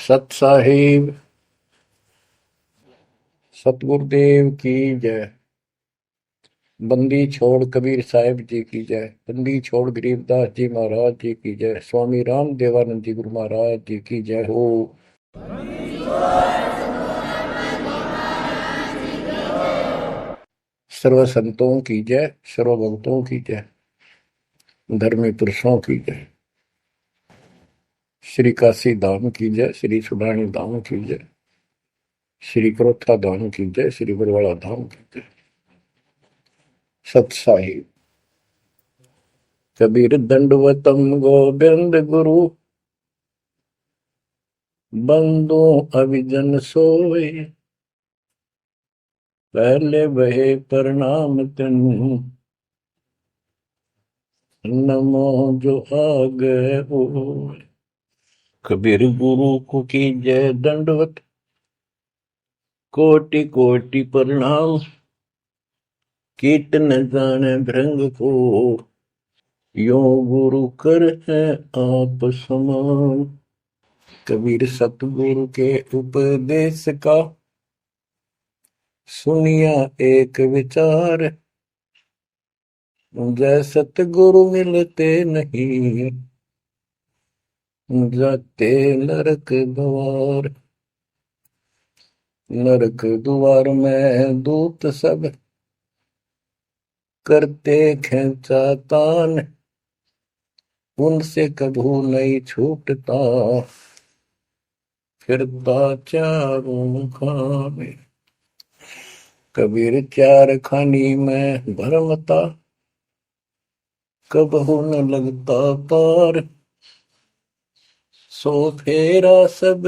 सत साहिब सतगुरुदेव की जय। बंदी छोड़ कबीर साहिब जी की जय। बंदी छोड़ गरीबदास जी महाराज जी की जय। स्वामी राम देवानंद जी गुरु महाराज जी की जय हो। सर्व संतों की जय, सर्व भक्तों की जय, धर्मी पुरुषों की जय। श्री काशी धाम की जय, श्री सुडानी धाम की जय, श्री क्रोथा धाम की जय, श्री बरवाड़ा धाम की जय। सत साहिब कबीर दंडवतम गोविंद गुरु, बंदो अभिजन सोए, पहले बहे प्रणाम तिन, नमो जो आगे हो। कबीर गुरु को की जय दंडवत, कोटि कोटि प्रणाम, कीट न जाने भृंग को, यो गुरु कर है आप समान। कबीर सतगुरु के उपदेश का सुनिया एक विचार, जय सतगुरु मिलते नहीं, जाते नरक द्वार। नरक द्वार में दूत सब करते खेचा तान, उनसे कभू नहीं छूटता, फिरता चारों खाने। कबीर चार खानी में भरमता, कबहू न लगता पार। सो फेरा सब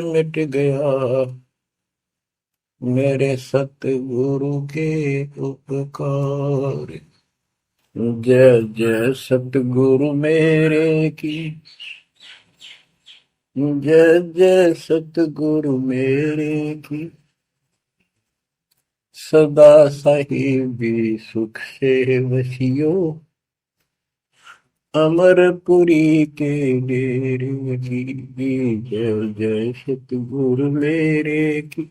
मिट गया, मेरे सतगुरु के उपकार। जय जय सतगुरु मेरे की, जय जय सतगुरु मेरे की। सदा साहिबी सुख से वसियो, अमरपुरी के डेरे की। जय जय सतगुरु मेरे की,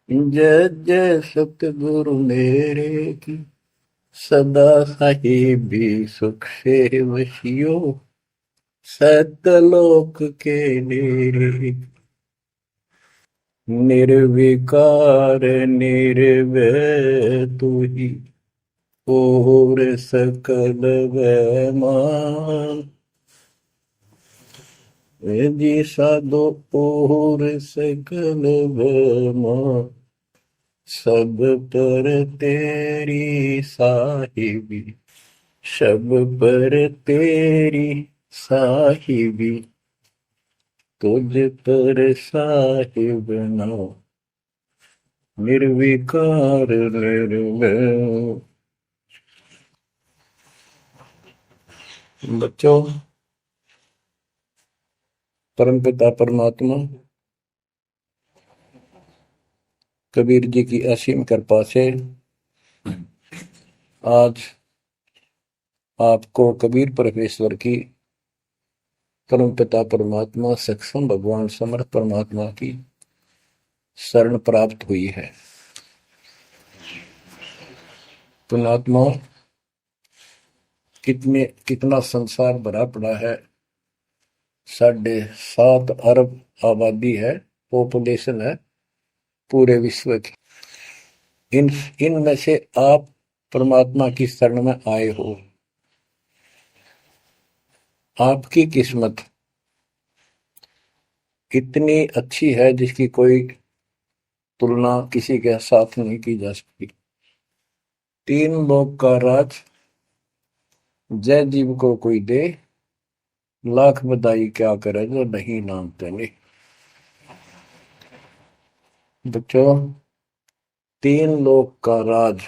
जय जय सतगुरु मेरे की। सदा साहिबी सुख से वसियो, सतलोक के डेरे। निर्विकार निर्भय तू ही, और सकल वैमान। जी साधो और सकल वैमान, सब पर तेरी साहिबी, सब पर तेरी साहिबी। तुझ पर साहिब नाम, निर्विकार निर्भय। बच्चों, परमपिता परमात्मा कबीर जी की असीम कृपा से आज आपको कबीर परमेश्वर की, परमपिता परमात्मा सक्षम भगवान समर्थ परमात्मा की शरण प्राप्त हुई है। पुण्यात्मा, कितना संसार भरा पड़ा है। 7.5 अरब आबादी है, पॉपुलेशन है पूरे विश्व की। इनमें से आप परमात्मा की शरण में आए हो। आपकी किस्मत इतनी अच्छी है जिसकी कोई तुलना किसी के साथ नहीं की जा सकती। 3 लोक का राज जय जीव को कोई दे, लाख बधाई क्या करे जो नहीं नामते नहीं। बच्चों, 3 लोक का राज,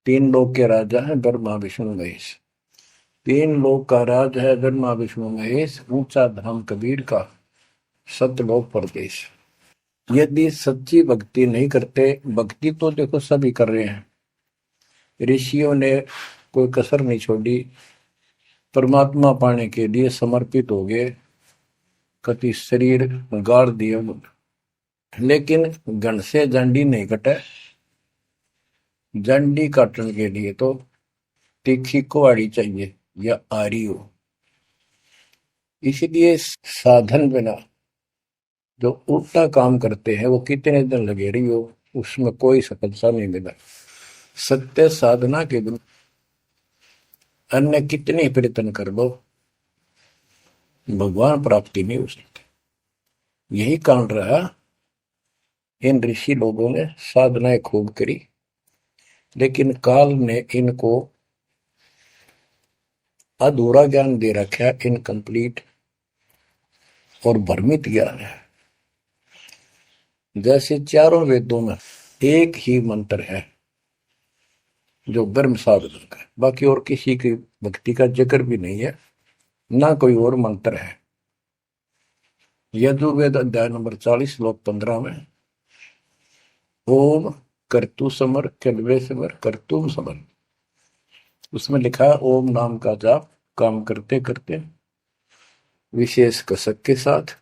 3 लोक के राजा है ब्रह्मा विष्णु महेश। 3 लोक का राज है ब्रह्मा विष्णु महेश, ऊंचा धाम कबीर का, सतलोक परदेश। यदि सच्ची भक्ति नहीं करते, भक्ति तो देखो सभी कर रहे हैं, ऋषियों ने कोई कसर नहीं छोड़ी, परमात्मा पाने के लिए समर्पित हो गए। कति शरीर गाड़ दिए, लेकिन घन से जंडी नहीं कटे। जंडी काटने के लिए तो तीखी कुहाड़ी चाहिए या आरी हो। इसलिए साधन बिना जो उल्टा काम करते हैं वो कितने दिन लगे रही हो, उसमें कोई सफलता नहीं मिला। सत्य साधना के बिना अन्य कितने प्रयत्न कर लो, भगवान प्राप्ति नहीं हो सकती। यही कारण रहा, इन ऋषि लोगों ने साधनाएं खूब करी, लेकिन काल ने इनको अधूरा ज्ञान दे रखा है, इनकम्प्लीट और भ्रमित ज्ञान है। जैसे चारों वेदों में एक ही मंत्र है जो ब्रह्म साधन का, बाकी और किसी की भक्ति का जिक्र भी नहीं है, ना कोई और मंत्र है। यजुर्वेद अध्याय नंबर 40 श्लोक 15 में ओम कर्तु समर कलवे समर कर्तुम समर, उसमें लिखा है ओम नाम का जाप काम करते करते विशेष कसक के साथ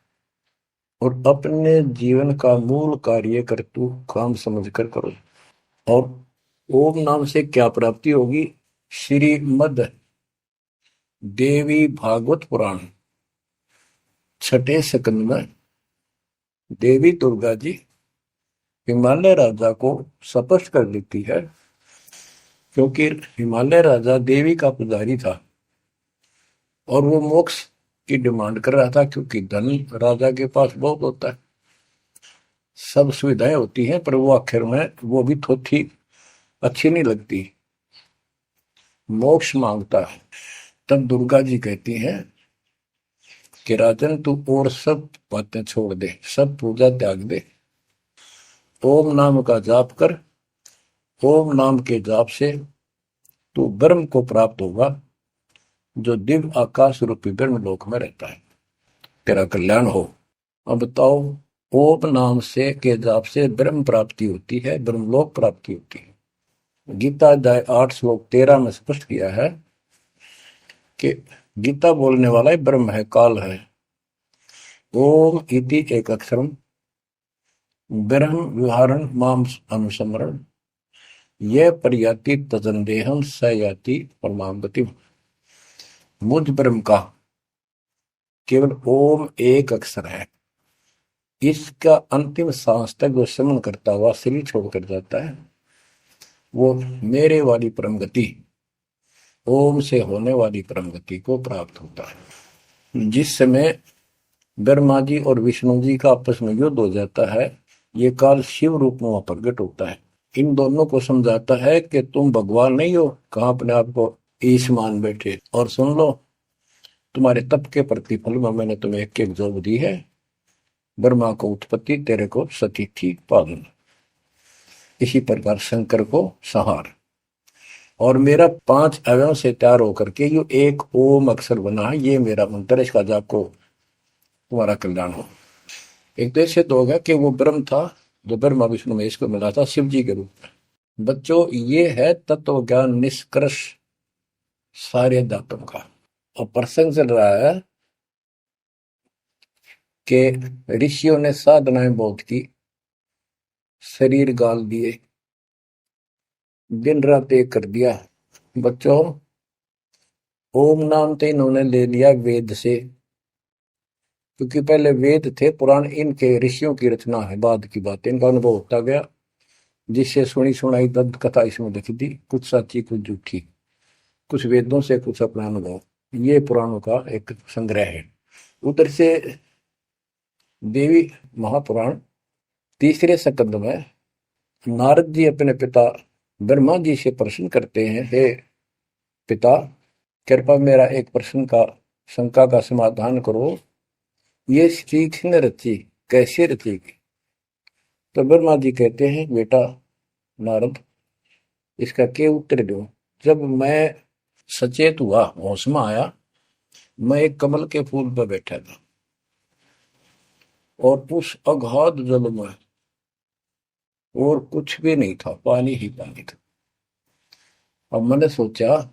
और अपने जीवन का मूल कार्य कर्तु काम समझकर करो। और ओम नाम से क्या प्राप्ति होगी? श्रीमद देवी भागवत पुराण 6 स्कंद में देवी दुर्गा जी हिमालय राजा को स्पष्ट कर देती है, क्योंकि हिमालय राजा देवी का पुजारी था और वो मोक्ष की डिमांड कर रहा था, क्योंकि धन राजा के पास बहुत होता है, सब सुविधाएं होती हैं, पर वो आखिर में वो भी थोड़ी अच्छी नहीं लगती, मोक्ष मांगता है। तब दुर्गा जी कहती हैं कि राजन तू और सब बातें छोड़ दे, सब पूजा त्याग दे, ओम नाम का जाप कर। ओम नाम के जाप से तू ब्रह्म को प्राप्त होगा, जो दिव्य आकाश रूपी ब्रह्म लोक में रहता है, तेरा कल्याण हो। अब बताओ, ओम नाम से के जाप से ब्रह्म प्राप्ति होती है, ब्रह्मलोक प्राप्ति होती है। गीता अध्याय 8 श्लोक 13 में स्पष्ट किया है कि गीता बोलने वाला ही ब्रह्म है, काल है। ओम इति एक अक्षरम ब्रह्म विहारण माम अनुसमरण यह पर्याति तजंदेहम स याति परमाम गति। मुझ ब्रह्म का केवल ओम एक अक्षर है, इसका अंतिम सांस तक जो श्रवण करता हुआ शरीर छोड़कर जाता है, वो मेरे वाली परम गति, ओम से होने वाली परम गति को प्राप्त होता है। जिस समय ब्रह्मा जी और विष्णु जी का आपस में युद्ध हो जाता है, ये काल शिव रूप में वहां प्रकट होता है, इन दोनों को समझाता है कि तुम भगवान नहीं हो, कहां अपने आप को ईश मान बैठे, और सुन लो, तुम्हारे तप के प्रतिफल में मैंने तुम्हें एक एक जोग दी है, ब्रह्मा को उत्पत्ति, तेरे को सतीथि पालन। इसी प्रकार शंकर को संहार, और मेरा 5 अवयव से तैयार होकर के ये एक ओम अक्षर बना है, ये मेरा मंत्र, इसका जाप को तुम्हारा कल्याण हो। एक तो ऐसे तो होगा कि वो ब्रह्म था जो ब्रह्मा विष्णु महेश को मिला था शिव जी के रूप में। बच्चों, ये है तत्व ज्ञान निष्कर्ष सारे दातों का। और प्रसंग चल रहा है कि ऋषियों ने साधनाएं बहुत की, शरीर गाल दिए, दिन रात एक कर दिया। बच्चों, ओम नाम तो इन्होंने ले लिया वेद से, क्योंकि पहले वेद थे पुराण, इनके ऋषियों की रचना है, बाद की बात, इनका अनुभव होता गया, जिससे सुनी सुनाई दंत कथा इसमें लिखी थी, कुछ सच्ची कुछ झूठी, कुछ वेदों से कुछ अपना अनुभव, ये पुराणों का एक संग्रह है। उधर से देवी महापुराण 3 स्कंद में नारद जी अपने पिता ब्रह्मा जी से प्रश्न करते हैं, हे पिता, कृपा मेरा एक प्रश्न का शंका का समाधान करो, ये सृष्टि किसने रची, कैसे रचेगी? तो ब्रह्मा जी कहते हैं, बेटा नारद, इसका क्या उत्तर दूं? जब मैं सचेत हुआ, होश में आया, मैं एक कमल के फूल पर बैठा था और उस अगाध जल में और कुछ भी नहीं था, पानी ही पानी था। अब मैंने सोचा,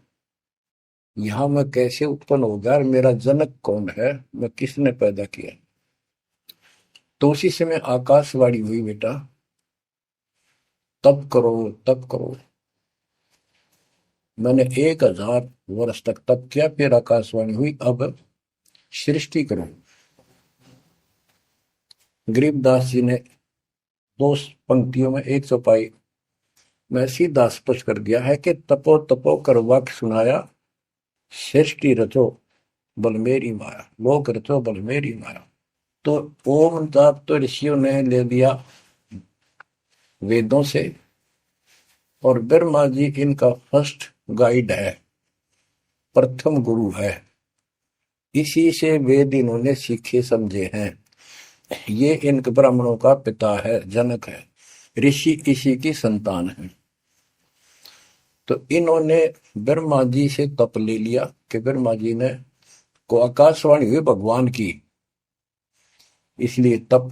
यहां मैं कैसे उत्पन्न हो गया, मेरा जनक कौन है, मैं किसने पैदा किया? तो उसी समय आकाशवाणी हुई, बेटा तप करो तप करो। मैंने 1000 वर्ष तक तप किया, फिर आकाशवाणी हुई अब सृष्टि करो। गरीबदास जी ने 2 पंक्तियों में एक चौपाई में सीधा स्पष्ट कर दिया है कि तपो तपो कर वाक्य सुनाया, सृष्टि रचो बल मेरी माया, लोक रचो बल मेरी माया। तो ओम जाप तो ऋषियों ने ले दिया वेदों से, और ब्रह्मा जी इनका फर्स्ट गाइड है, प्रथम गुरु है। इसी से वेद इन्होंने सीखे समझे हैं। ये इन ब्राह्मणों का पिता है, जनक है, ऋषि इसी की संतान है। तो इन्होंने ब्रह्मा जी से तप ले लिया कि ब्रह्मा जी ने को आकाशवाणी हुई भगवान की, इसलिए तप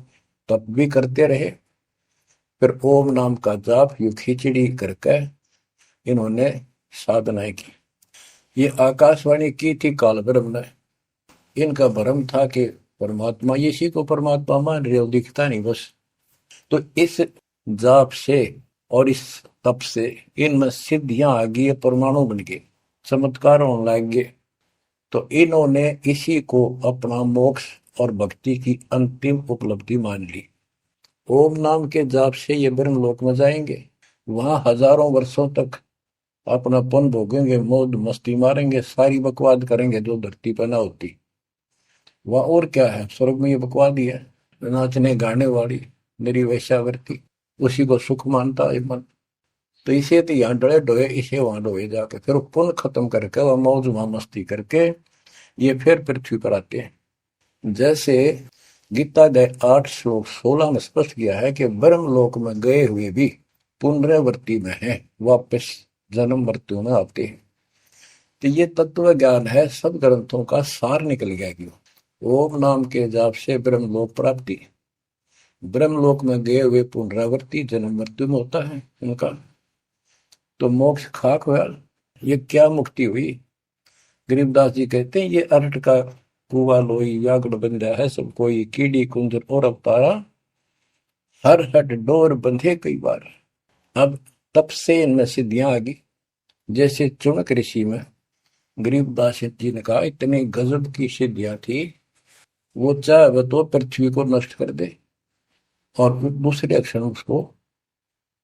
तप भी करते रहे। फिर ओम नाम का जाप यू खिचड़ी करके इन्होंने साधनाएं की। ये आकाशवाणी की थी काल ब्रह्म ने। इनका भ्रम था कि परमात्मा, इसी को परमात्मा मान रहे हो, दिखता नहीं बस। तो इस जाप से और इस तप से इनमें सिद्धियां आ गई, परमाणु बन गए, चमत्कार होने लग गए। तो इन्होंने इसी को अपना मोक्ष और भक्ति की अंतिम उपलब्धि मान ली। ओम नाम के जाप से ये ब्रह्मलोक में जाएंगे, वहां हजारों वर्षों तक अपना पन भोगेंगे, मौज मस्ती मारेंगे, सारी बकवाद करेंगे जो धरती पर ना होती। वह और क्या है, स्वर्ग में ये बकवाद ही है, नाचने गाने वाली मेरी वैश्यावृत्ति, उसी को सुख मानता है मन। तो इसे तो यहाँ डरे डोए, इसे वहां डोए जाके, फिर पुण्य खत्म करके वह मौज वहां मस्ती करके ये फिर पृथ्वी पर आते हैं। जैसे गीता के 8 श्लोक 16 में स्पष्ट किया है कि ब्रह्मलोक में गए हुए भी पुनरावृत्ति में है, वापस जन्म मृत्यु में आते हैं। तो ये तत्व ज्ञान है, सब ग्रंथों का सार निकल गया क्यों। ओम नाम के जाप से ब्रह्मलोक प्राप्ति, ब्रह्मलोक में गए हुए पुनरावृत्ति जन्म मृत्यु में होता है उनका। तो मोक्ष खाक हुआ, ये क्या मुक्ति हुई। गरीबदास जी कहते हैं ये अरट का कुआ लोई व्याकुल बंधा है सब कोई, कीड़ी कुंजर और अवतारा, हर हट डोर बंधे कई बार। अब तब से इनमें सिद्धियां आ गई। जैसे चुनक ऋषि में गरीबदास जी ने कहा इतनी गजब की सिद्धियां थी, वो चाहे वह तो पृथ्वी को नष्ट कर दे और दूसरे क्षण उसको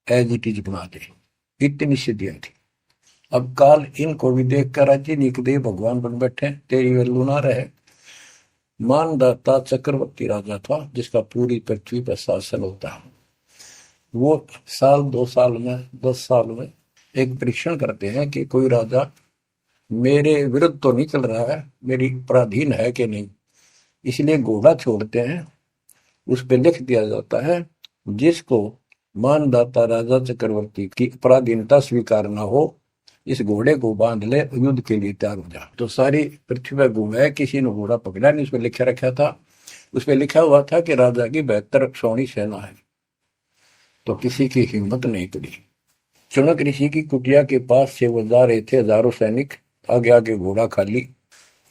एज इट इज बना दे, इतनी सिद्धियां थी। अब काल इनको भी देख कर राजी निकदेव भगवान बन बैठे, तेरी वैल्यू ना रहे। मानदाता चक्रवर्ती राजा था जिसका पूरी पृथ्वी पर शासन होता है। वो साल 2 साल में 10 साल में एक परीक्षण करते हैं कि कोई राजा मेरे विरुद्ध तो नहीं चल रहा है, मेरी पराधीन है कि नहीं। इसलिए घोड़ा छोड़ते हैं, उस पर लिख दिया जाता है जिसको मानदाता राजा चक्रवर्ती की पराधीनता स्वीकार न हो, इस घोड़े को बांध ले, युद्ध के लिए तैयार हो जा। तो सारी पृथ्वी पर घूमे, किसी ने घोड़ा पकड़ा नहीं। उस पर लिखा रखा था, उस पर लिखा हुआ था कि राजा की 72 सौणी सेना है। तो किसी की हिम्मत नहीं पड़ी। चुनक ऋषि की कुटिया के पास से वो जा रहे थे, हजारों सैनिक, आगे आगे घोड़ा खाली,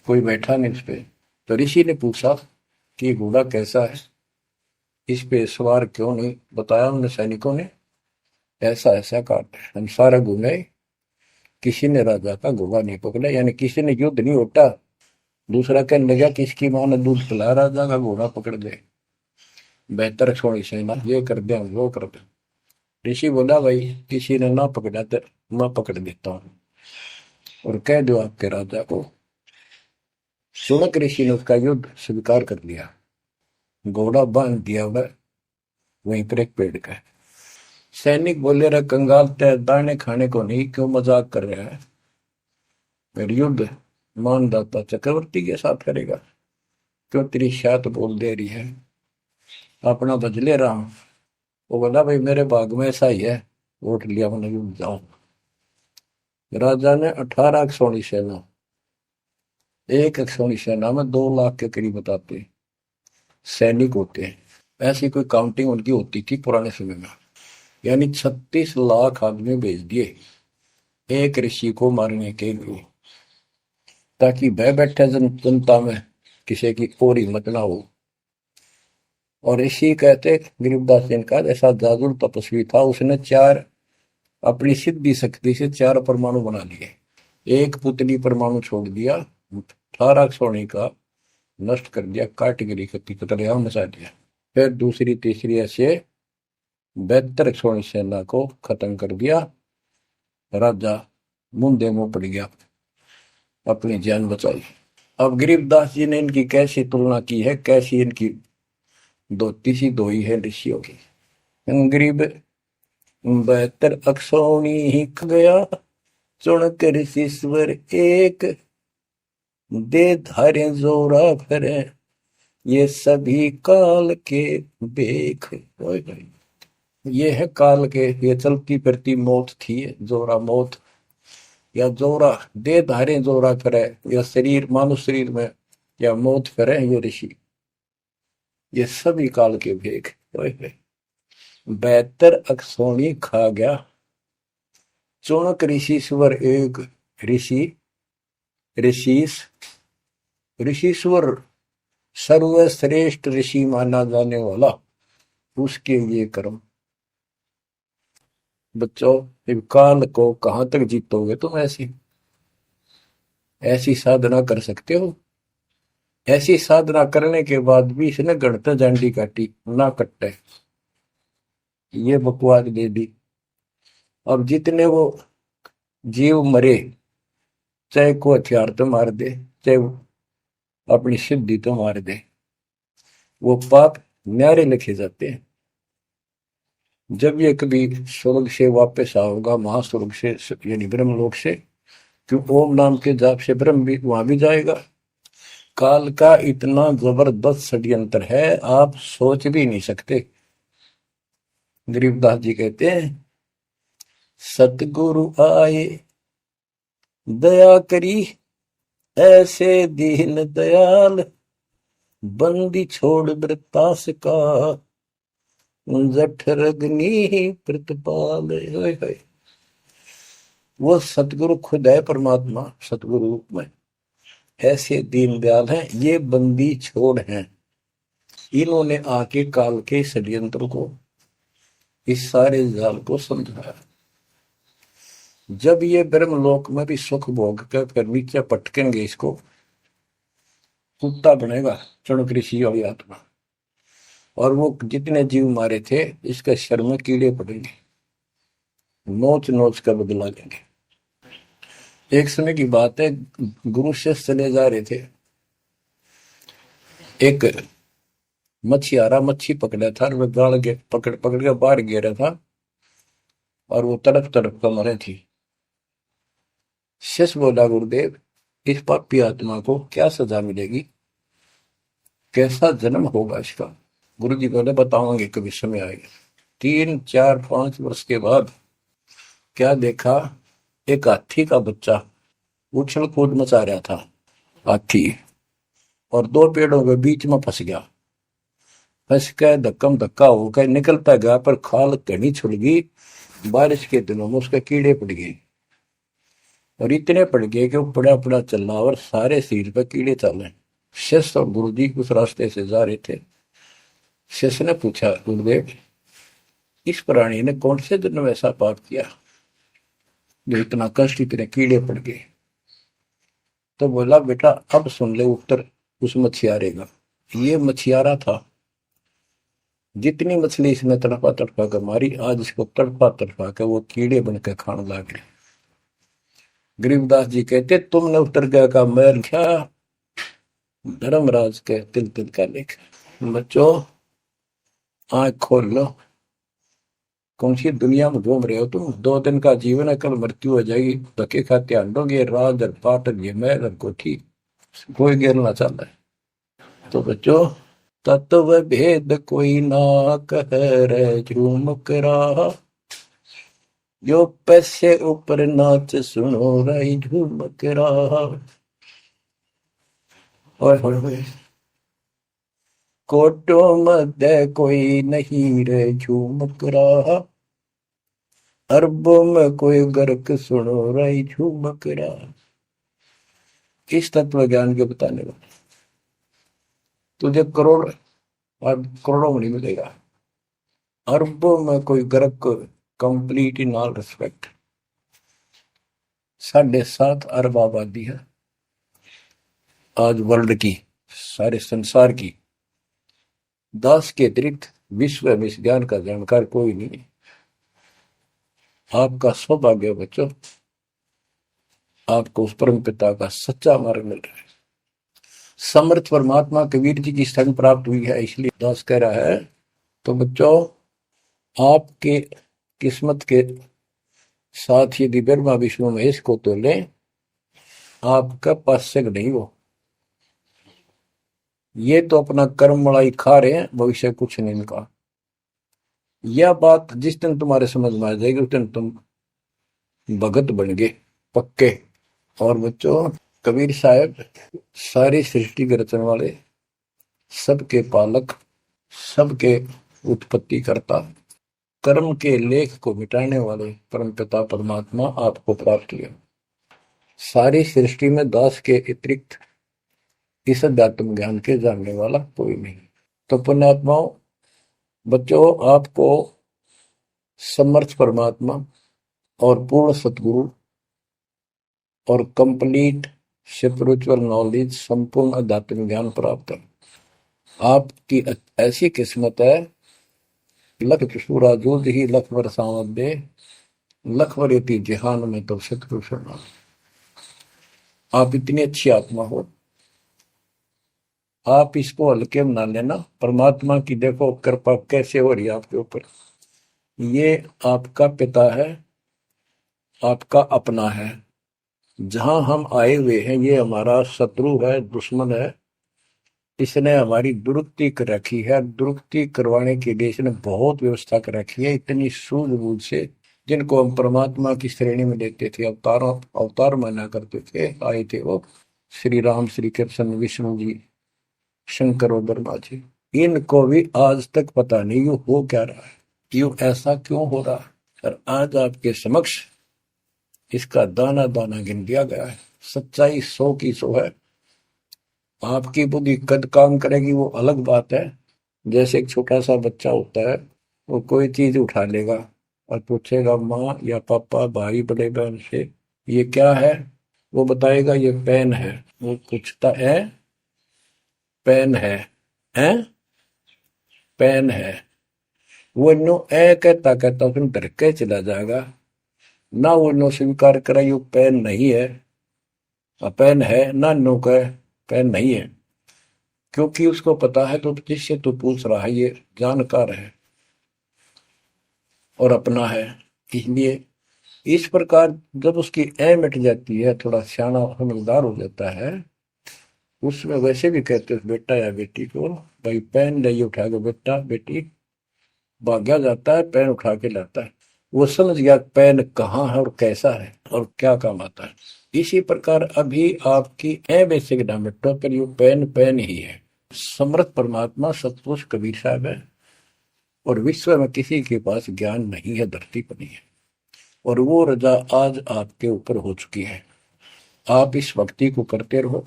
कोई बैठा नहीं उस पे। तो ऋषि ने पूछा कि घोड़ा कैसा है, इस पे सवार क्यों नहीं। बताया उन सैनिकों ने, ऐसा ऐसा काट हम सारा घूमे, किसी ने राजा का घोड़ा नहीं पकड़ा, यानी किसी ने युद्ध नहीं उठा। दूसरा कहने लगा किसकी मां ने दूध पिलाया, राजा का घोड़ा पकड़ दे, बेहतर छोड़ी सेना, ये कर दे वो कर दे। ऋषि बोला भाई किसी ने ना पकड़ा तो मैं पकड़ देता हूँ और कह दो आपके राजा को। सुनक ऋषि ने उसका युद्ध स्वीकार कर लिया, घोड़ा बांध दिया वह वहीं पर एक पेड़ का। सैनिक बोले रहा कंगाल तय दाने खाने को नहीं, क्यों मजाक कर रहा है, फिर युद्ध मानदाता चक्रवर्ती के साथ करेगा, क्यों तेरी शात बोल दे रही है, अपना बदले रहा हूं। वो बोला भाई मेरे भाग में ऐसा ही है, वोट लिया मैंने युद्ध जाऊं। राजा ने 18 अक्षौणी सेना, एक अक्षौणी सेना में 2 लाख के करीब बताते सैनिक होते हैं, ऐसी कोई काउंटिंग उनकी होती थी पुराने समय में। यानी 36 लाख आदमी भेज दिए एक ऋषि को मारने के लिए, ताकि भय बैठे जनता में किसी की और हिम्मत ना हो। और ऋषि कहते गरीबदास जी का ऐसा जादू तपस्वी था, उसने चार अपनी सिद्धि शक्ति से चार परमाणु बना लिए। एक पुतली परमाणु छोड़ दिया, 18 सोने का नष्ट कर दिया, कैटेगरी की कतलेआम मचा दिया। फिर दूसरी तीसरी ऐसे 72 सोनी सेना को खत्म कर दिया। राजा मुंदे मुंह पड़ गया, अपनी जान बचाई। अब गरीबदास जी ने इनकी कैसी तुलना की है, कैसी इनकी दोती सी धोई है ऋषियों की। गरीब 72 अक्षौणी ही गया, चुनक ऋषिश्वर एक, दे धारे जोरा फिरे, ये सभी काल के बेख। ये है काल के, ये चलती फिरती मौत थी, जोरा मौत, या जोरा दे धारे जोरा करे, या शरीर मानव शरीर में या मौत करे, ये ऋषि, ये सभी काल के भेख। 72 अक्षौणी खा गया, चुनक ऋषिश्वर एक। ऋषि ऋषिश्वर सर्वश्रेष्ठ ऋषि माना जाने वाला, उसके ये कर्म। बच्चों, काल को कहां तक जीतोगे तुम? ऐसी साधना कर सकते हो? ऐसी साधना करने के बाद भी इसने गणत जांडी काटी ना कट्टे, ये बकवास दे दी। अब जितने वो जीव मरे, चाहे को हथियार तो मार दे, चाहे अपनी सिद्धि तो मार दे, वो पाप न्यारे लिखे जाते हैं। जब ये कभी स्वर्ग से वापस आओगा, महास्वर्ग से यानी ब्रह्मलोक से, क्यों ओम नाम के जाप से ब्रह्म भी वहां भी जाएगा। काल का इतना जबरदस्त षड्यंत्र है, आप सोच भी नहीं सकते। गरीबदास जी कहते हैं, सतगुरु आए दया करी, ऐसे दीन दयाल, बंदी छोड़ वृतास का, जठरग्नि प्रतिपाल। वो सतगुरु खुद है, परमात्मा सतगुरु रूप में ऐसे दीन दयाल हैं, ये बंदी छोड़ हैं। इन्होंने आके काल के षड्यंत्र को, इस सारे जाल को समझाया। जब ये ब्रह्मलोक में भी सुख भोग कर नीचे पटकेंगे, इसको कुत्ता बनेगा चणक ऋषि वाली आत्मा, और वो जितने जीव मारे थे इसके शर में कीड़े पड़ेंगे, नोच नोच कर बदला लेंगे। एक समय की बात है, गुरु से चले जा रहे थे, एक मछियारा मच्छी पकड़ा था, वह गाड़ के पकड़ पकड़ के बाहर गिरा था, और वो तड़प तड़प कर मरे थी। शिष्य बोला, गुरुदेव इस पापी आत्मा को क्या सजा मिलेगी, कैसा जन्म होगा इसका? गुरु जी बोले, बताओगे कभी समय आएगा। 3, 4, 5 वर्ष के बाद क्या देखा, एक हाथी का बच्चा उछल कूद मचा रहा था, हाथी, और दो पेड़ों के बीच में फंस गया। फंस के धक्कम धक्का होकर निकलता गया, पर खाल घनी छुड़ गई। बारिश के दिनों में उसके कीड़े पड़ गए, और इतने पड़ गए कि वो पड़ा पड़ा चल रहा, और सारे शरीर पर कीड़े चले। शिष्य और गुरु जी उस रास्ते से जा रहे थे। शिष्य ने पूछा, गुरुदेव इस प्राणी ने कौन से जन्म ऐसा पाप किया जो इतना कष्ट, इतने कीड़े पड़ गए? तो बोला, बेटा अब सुन ले उत्तर उस मछियारे का। ये मछियारा था, जितनी मछली इसने तड़पा तड़पा कर मारी, आज इसको तड़पा तड़पा कर वो कीड़े बनकर खाने लग गए। गरीबदास जी कहते, तुमने उत्तर गया का मैल क्या, धर्मराज के तिल तिल का लेख। बच्चों आंख खोल लो, कौन सी दुनिया में घूम रहे हो तुम? 2 दिन का जीवन है, कल मृत्यु हो जाएगी। धक्के खाते आंडोगे, राज और पाट ये महल और कोठी, कोई गिरना चाहता है। तो बच्चों, तत्व भेद कोई ना कह रे झूमक रहा, जो पैसे ऊपर नाच सुनो रही झूमक रहा। और कोटो मध्य कोई नहीं रे झूमक रहा, अरबों में कोई गर्क सुनो रही झूमक रहा। इस तत्व ज्ञान के बताने वाले तुझे करोड़ और करोड़ों में नहीं मिलेगा, अरबों में कोई ग्रह को, कंप्लीट इन ऑल रिस्पेक्ट। 7.5 अरब आबादी है आज वर्ल्ड की, सारे संसार की। 10 के अतिरिक्त विश्व में इस ज्ञान का जानकार कोई नहीं। आपका सौभाग्य है बच्चों, आपको उस परम पिता का सच्चा मार्ग मिल रहा है। समर्थ परमात्मा कबीर जी की शरण प्राप्त हुई है, इसलिए दास कह रहा है। तो बच्चों, आपके किस्मत के साथ यदि ब्रह्मा विष्णु महेश को तो लें, आपका पास्यक नहीं हो। ये तो अपना कर्म मलाई खा रहे हैं, भविष्य कुछ नहीं इनका। यह बात जिस दिन तुम्हारे समझ में आ जाएगी, उस दिन तुम भगत बन गए पक्के। और बच्चों, कबीर साहब सारी सृष्टि के रचने वाले, सबके पालक, सबके उत्पत्ति करता, कर्म के लेख को मिटाने वाले परम पिता परमात्मा आपको प्राप्त हुए। सारी सृष्टि में दास के अतिरिक्त इस अध्यात्म ज्ञान के जानने वाला कोई नहीं। तो पुण्यात्माओं, बच्चों, आपको समर्थ परमात्मा और पूर्ण सतगुरु और कंप्लीट स्पिरिचुअल नॉलेज, संपूर्ण अध्यात्म ज्ञान प्राप्त है। आपकी ऐसी किस्मत है, लख चुसूरा जूझ ही लख बरसावत दे, लख वरेती जिहान में तो सतगुरु शरण। आप इतनी अच्छी आत्मा हो, आप इसको हल्के में ना लेना। परमात्मा की देखो कृपा कैसे हो रही है आपके ऊपर। ये आपका पिता है, आपका अपना है। जहां हम आए हुए हैं, ये हमारा शत्रु है, दुश्मन है। इसने हमारी दुरुक्ति कर रखी है। दुरुक्ति करवाने के लिए इसने बहुत व्यवस्था कर रखी है, इतनी सूझबूझ से। जिनको हम परमात्मा की श्रेणी में लेते थे, अवतार माना करते थे, आए थे वो श्री राम, श्री कृष्ण, विष्णु जी, शंकर और ब्रह्मा जी। इनको भी आज तक पता नहीं ये हो क्या रहा है, क्यों ऐसा क्यों हो रहा है। और आज आपके समक्ष इसका दाना दाना गिन दिया गया है। सच्चाई 100 की 100 है। आपकी बुद्धि कद काम करेगी वो अलग बात है। जैसे एक छोटा सा बच्चा होता है, वो कोई चीज उठा लेगा और पूछेगा माँ या पापा, भाई, बड़े बहन से, ये क्या है। वो बताएगा ये पेन है। वो पूछता है पेन है पेन है। वो नो ए कहता कहता उसमें डर के चला जाएगा ना। वो नो स्वीकार करे ये पेन नहीं है, पेन है ना, नो कहे पेन नहीं है। क्योंकि उसको पता है तो जिससे तू पूछ रहा है ये जानकार है और अपना है। इसलिए इस प्रकार जब उसकी ए मिट जाती है, थोड़ा सियाना समझदार हो जाता है, उसमें वैसे भी कहते हैं बेटा या बेटी को, भाई पेन ले उठा के, बेटा बेटी भाग्या जाता है, पेन उठा के लाता है। वो समझ गया पेन कहाँ है और कैसा है और क्या काम आता है। इसी प्रकार अभी आपकी ए बेसिक ना मिटो, पर यू पेन पेन ही है। समर्थ परमात्मा सतपुरुष कबीर साहब है, और विश्व में किसी के पास ज्ञान नहीं है, धरती पर नहीं है। और वो रजा आज आपके ऊपर हो चुकी है। आप इस भक्ति को करते रहो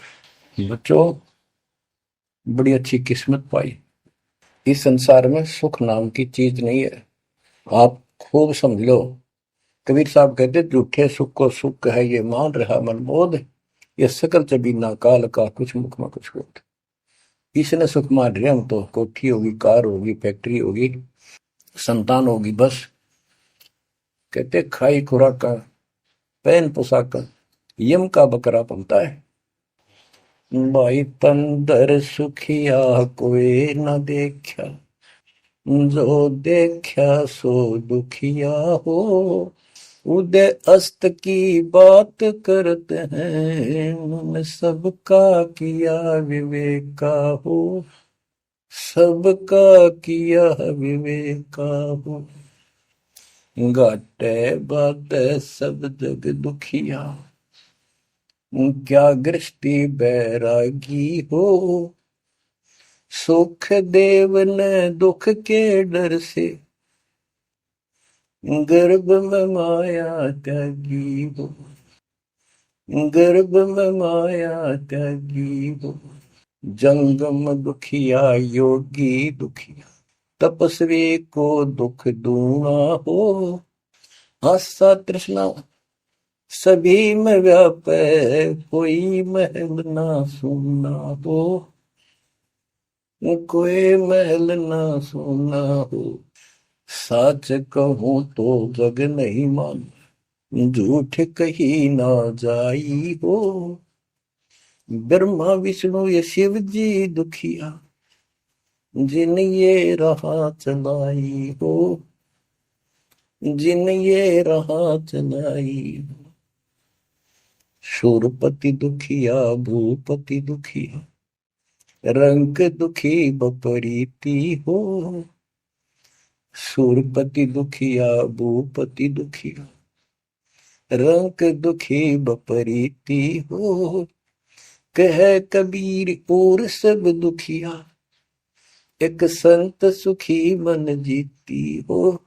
बच्चों। बड़ी अच्छी किस्मत पाई। इस संसार में सुख नाम की चीज नहीं है, आप खूब समझ लो। कबीर साहब कहते झूठे सुख को सुख है ये मान रहा मनमोद, ये सकल जबीना काल का कुछ मुख में कुछ बोध। इसने सुख मान रहे हम तो, कोठी होगी, कार होगी, फैक्ट्री होगी, संतान होगी, बस। कहते खाई खुराक, पहन पोशाक, यम का बकरा पलता है। भाई तंदर सुखिया कोई न देखा, जो देखा सो दुखिया हो। उदय अस्त की बात करते हैं, सबका किया विवेका हो, सबका किया विवेका हो। घाटे बाटे सब जग दुखिया, क्या गृष्टि बैरागी हो। सुख देव ने दुख के डर से, गर्भ में माया त्यागी हो, गर्भ में माया त्यागी हो। जंगम दुखिया योगी दुखिया, तपस्वी को दुख दूना हो। आशा तृष्णा सभी में व्यापे, कोई महल ना सुना हो। कोई महल ना सुना हो। सच कहूं तो जग नहीं मान, झूठ कही ना जाई हो। ब्रह्मा विष्णु ये शिव जी दुखिया, जिन ये राह चलाई हो। जिन ये राह चलाई हो। शूरपति दुखिया भूपति दुखिया, रंग दुखी बपरीती हो। शूरपति दुखिया भूपति दुखिया, रंग दुखी बपरीती हो। कह कबीर और सब दुखिया, एक संत सुखी मन जीती हो।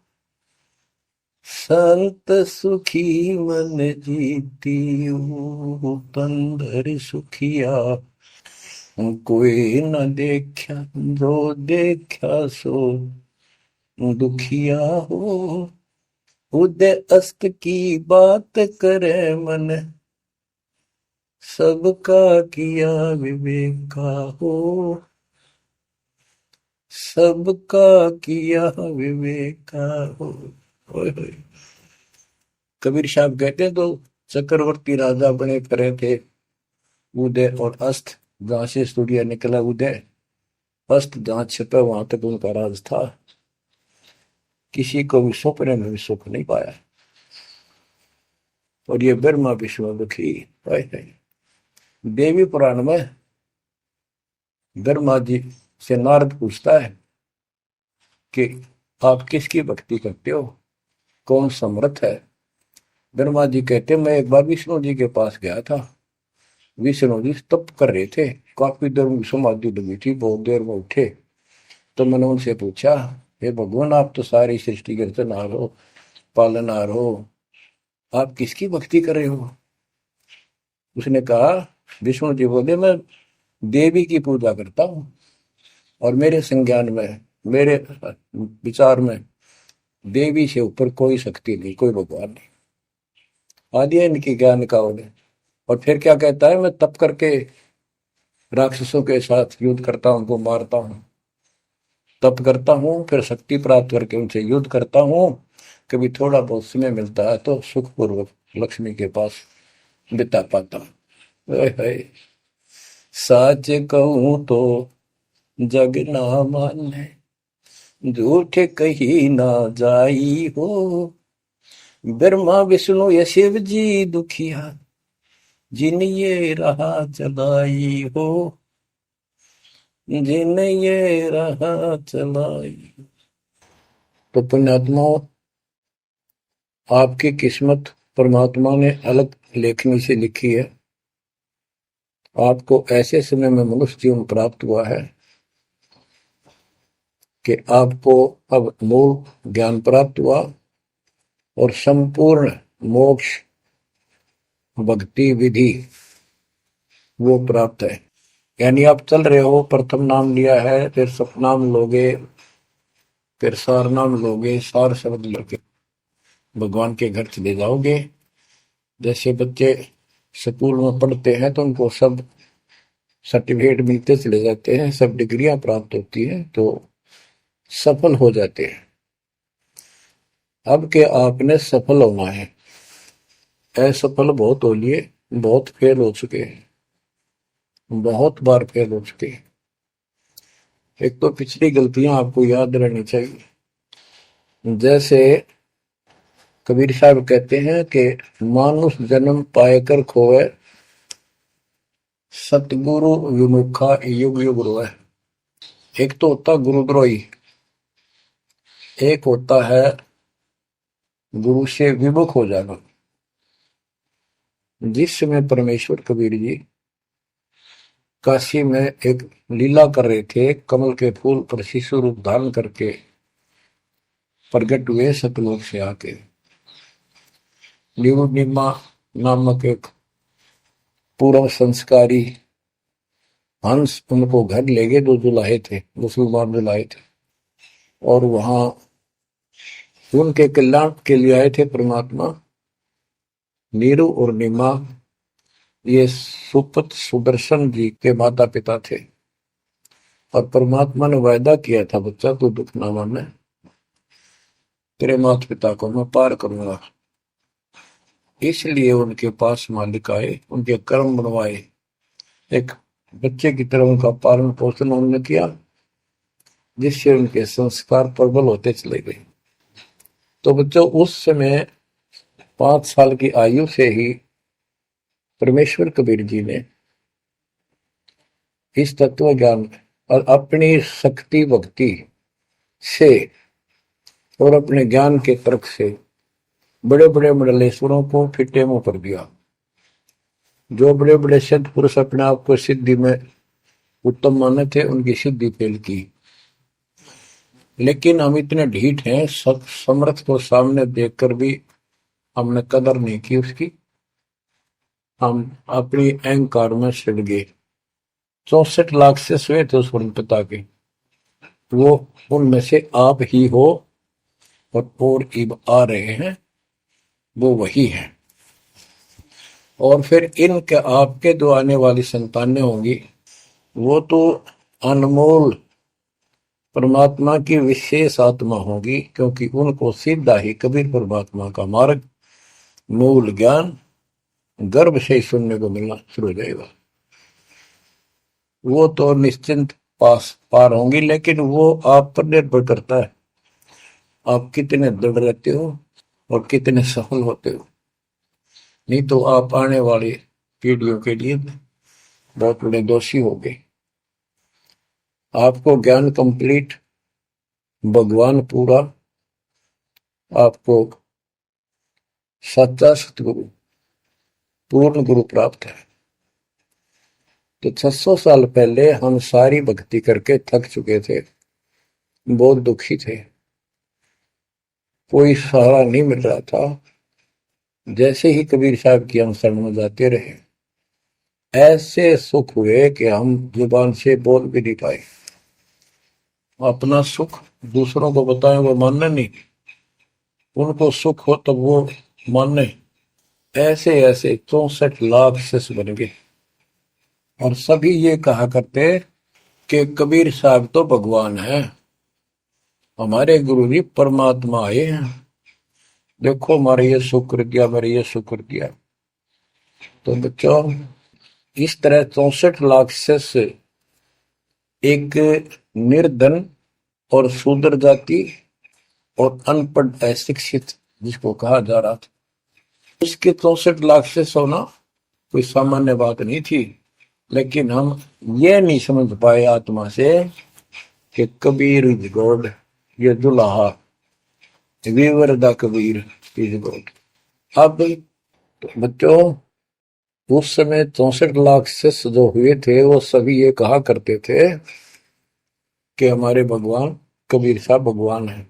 संत सुखी मन जीती हो। बंदर सुखिया कोई न देखा, जो देखा सो दुखिया हो। उदय अस्त की बात करे मन, सबका किया विवेका हो। सबका किया विवेका हो। ओए होए। कबीर साहब कहते हैं तो चक्रवर्ती राजा बने करे थे। उदय और अस्त, जहां से सूर्य निकला उदय, अस्त जहां छिपा वहां तक उनका राज था। किसी को भी सपने में भी सुख नहीं पाया। और ये ब्रह्मा विष्णु दुखी। देवी पुराण में ब्रह्मा जी से नारद पूछता है कि आप किसकी भक्ति करते हो, कौन समर्थ है। ब्रह्मा जी कहते मैं एक बार विष्णु जी के पास गया था। विष्णु जी तप कर रहे थे, काफी देर में समाधि लगी थी, बहुत देर में उठे। तो मैंने उनसे पूछा, हे भगवान आप तो सारी सृष्टि के रचनहार हो, पालनहार हो, आप किसकी भक्ति कर रहे हो। उसने कहा, विष्णु जी बोले मैं देवी की पूजा करता हूं, और मेरे संज्ञान में, मेरे विचार में देवी से ऊपर कोई शक्ति नहीं, कोई भगवान नहीं। आदि है इनकी ज्ञान का उन्हें। और फिर क्या कहता है, मैं तप करके राक्षसों के साथ युद्ध करता हूं, उनको मारता हूं, तप करता हूं, फिर शक्ति प्राप्त करके उनसे युद्ध करता हूं। कभी थोड़ा बहुत समय मिलता है तो सुखपूर्वक लक्ष्मी के पास बिता पाता हूं। सच कहूं तो जग ना माने, झूठ कही ना जाई हो। ब्रह्मा विष्णु ये शिव जी दुखिया, जिन ये राह चलाई हो। जिन ये राह चलाई। तो पुण्यात्माओं, आपकी किस्मत परमात्मा ने अलग लेखनी से लिखी है। आपको ऐसे समय में मनुष्य जीवन प्राप्त हुआ है कि आपको अब मूल ज्ञान प्राप्त हुआ और संपूर्ण मोक्ष भक्ति विधि वो प्राप्त है। यानी आप चल रहे हो, प्रथम नाम लिया है, फिर सपनाम लोगे, फिर सार नाम लोगे, सार शब्द लोगे, भगवान के घर चले जाओगे। जैसे बच्चे स्कूल में पढ़ते हैं तो उनको सब सर्टिफिकेट मिलते चले जाते हैं, सब डिग्रियां प्राप्त होती हैं, तो सफल हो जाते हैं। अब के आपने सफल होना है। असफल बहुत हो लिए, बहुत फेल हो चुके हैं, बहुत बार फेल हो चुके हैं। एक तो पिछली गलतियां आपको याद रहनी चाहिए। जैसे कबीर साहब कहते हैं कि मानुष जन्म पाएकर खोए, सतगुरु विमुखा युग युग रोए। एक तो होता गुरुद्रोही, एक होता है गुरु से विमुख हो जाना। जिस समय परमेश्वर कबीर जी काशी में एक लीला कर रहे थे, कमल के फूल पर शिशु रूप धारण करके प्रगट हुए सतलोक से आके। निमा नामक एक पूर्व संस्कारी हंस उनको घर ले गए, जो जुलाहे थे, मुसलमान जुलाहे थे, और वहां उनके कल्याण के लिए आए थे परमात्मा। नीरू और नीमा ये सुपत सुदर्शन जी के माता पिता थे, और परमात्मा ने वायदा किया था, बच्चा तू दुख ना माने, तेरे माता पिता को मैं पार करूंगा। इसलिए उनके पास मालिक आए, उनके कर्म बनवाए, एक बच्चे की तरह उनका पालन पोषण उन्होंने किया, जिससे उनके संस्कार प्रबल होते चले गए। तो बच्चों, उस समय 5 साल की आयु से ही परमेश्वर कबीर जी ने इस तत्व ज्ञान और अपनी शक्ति भक्ति से और अपने ज्ञान के तर्क से बड़े बड़े मंडलेश्वरों को फिटे मुंह कर दिया। जो बड़े बड़े सिद्ध पुरुष अपने आप को सिद्धि में उत्तम माने थे, उनकी सिद्धि फेल की। लेकिन हम इतने ढीठ हैं, सब समर्थ को सामने देखकर भी हमने कदर नहीं की उसकी। हम अपनी अहंकार में सिड़ गए। 64 लाख से श्वेत थे उस वर्ण पिता के, वो उनमें से आप ही हो, और इब आ रहे हैं वो वही है। और फिर इनके आपके जो आने वाली संतानें होंगी, वो तो अनमोल परमात्मा की विशेष आत्मा होगी, क्योंकि उनको सीधा ही कबीर परमात्मा का मार्ग, मूल ज्ञान गर्भ से ही सुनने को मिलना शुरू हो जाएगा। वो तो निश्चिंत पार होंगी, लेकिन वो आप पर निर्भर करता है, आप कितने दृढ़ रहते हो और कितने सफल होते हो। नहीं तो आप आने वाली पीढ़ियों के लिए बहुत बड़े दोषी हो गए। आपको ज्ञान कंप्लीट, भगवान पूरा, आपको सच्चा सतगुरु, पूर्ण गुरु प्राप्त है। तो 600 साल पहले हम सारी भक्ति करके थक चुके थे, बहुत दुखी थे, कोई सहारा नहीं मिल रहा था। जैसे ही कबीर साहब की हम शरण में जाते रहे, ऐसे सुख हुए कि हम जुबान से बोल भी नहीं पाए। अपना सुख दूसरों को बताएं, वो मानने नहीं, उनको सुख हो तब वो मानने। ऐसे ऐसे 64 लाख शिष्य बन गए, और सभी ये कहा करते कि कबीर साहब तो भगवान है, हमारे गुरु जी परमात्मा आए हैं, देखो हमारे ये शुक्र किया, मेरे ये शुक्र किया। तो बच्चों, इस तरह 64 लाख शिष्य एक निर्धन और शूद्र जाति और अनपढ़ अशिक्षित जिसको कहा जा रहा था, उसके 64 लाख शिष्य होना कोई सामान्य बात नहीं थी। लेकिन हम ये नहीं समझ पाए आत्मा से कि कबीर इज गॉड, ये दुल्हा weaver the Kabir is God. अब तो बच्चों, उस समय 64 लाख शिष्य जो हुए थे, वो सभी ये कहा करते थे कि हमारे भगवान कबीर साहब भगवान है,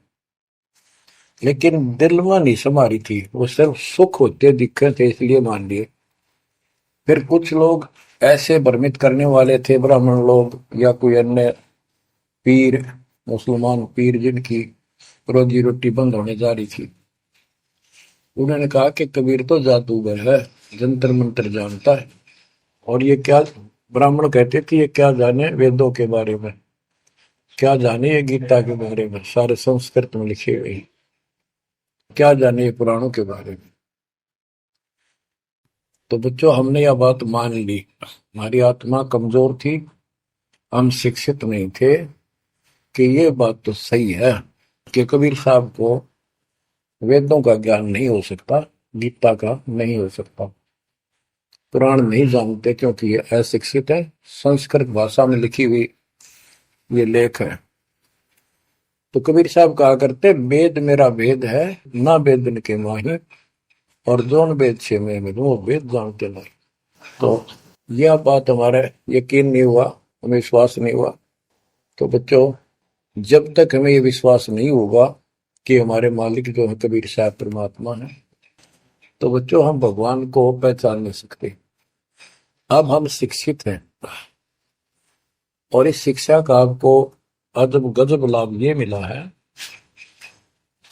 लेकिन दिल में नहीं समारी थी, वो सिर्फ सुख होते दिखे थे इसलिए मान लिए। फिर कुछ लोग ऐसे भ्रमित करने वाले थे, ब्राह्मण लोग या कोई अन्य पीर, मुसलमान पीर जिनकी रोजी रोटी बंद होने जा रही थी, उन्होंने कहा कि कबीर तो जादूगर है, जंतर मंत्र जानता है, और ये क्या, ब्राह्मण कहते थे ये क्या जाने वेदों के बारे में, क्या जाने ये गीता के बारे में, सारे संस्कृत में लिखे हुए, क्या जाने ये पुराणों के बारे में। तो बच्चों, हमने यह बात मान ली, हमारी आत्मा कमजोर थी, हम शिक्षित नहीं थे कि ये बात तो सही है कि कबीर साहब को वेदों का ज्ञान नहीं हो सकता, गीता का नहीं हो सकता, पुराण नहीं जानते क्योंकि ये अशिक्षित है, संस्कृत भाषा में लिखी हुई ये लेख है। तो कबीर साहब कहा करते, वेद मेरा वेद है, ना वेदन के माही, और जोन वेद से मैं मिलूं वो वेद जानते नहीं। तो यह बात हमारा यकीन नहीं हुआ, हमें विश्वास नहीं हुआ। तो बच्चों, जब तक हमें ये विश्वास नहीं होगा कि हमारे मालिक जो है कबीर साहब परमात्मा है, तो बच्चों हम भगवान को पहचान नहीं सकते। अब हम शिक्षित हैं, और इस शिक्षा का आपको अजब गजब लाभ ये मिला है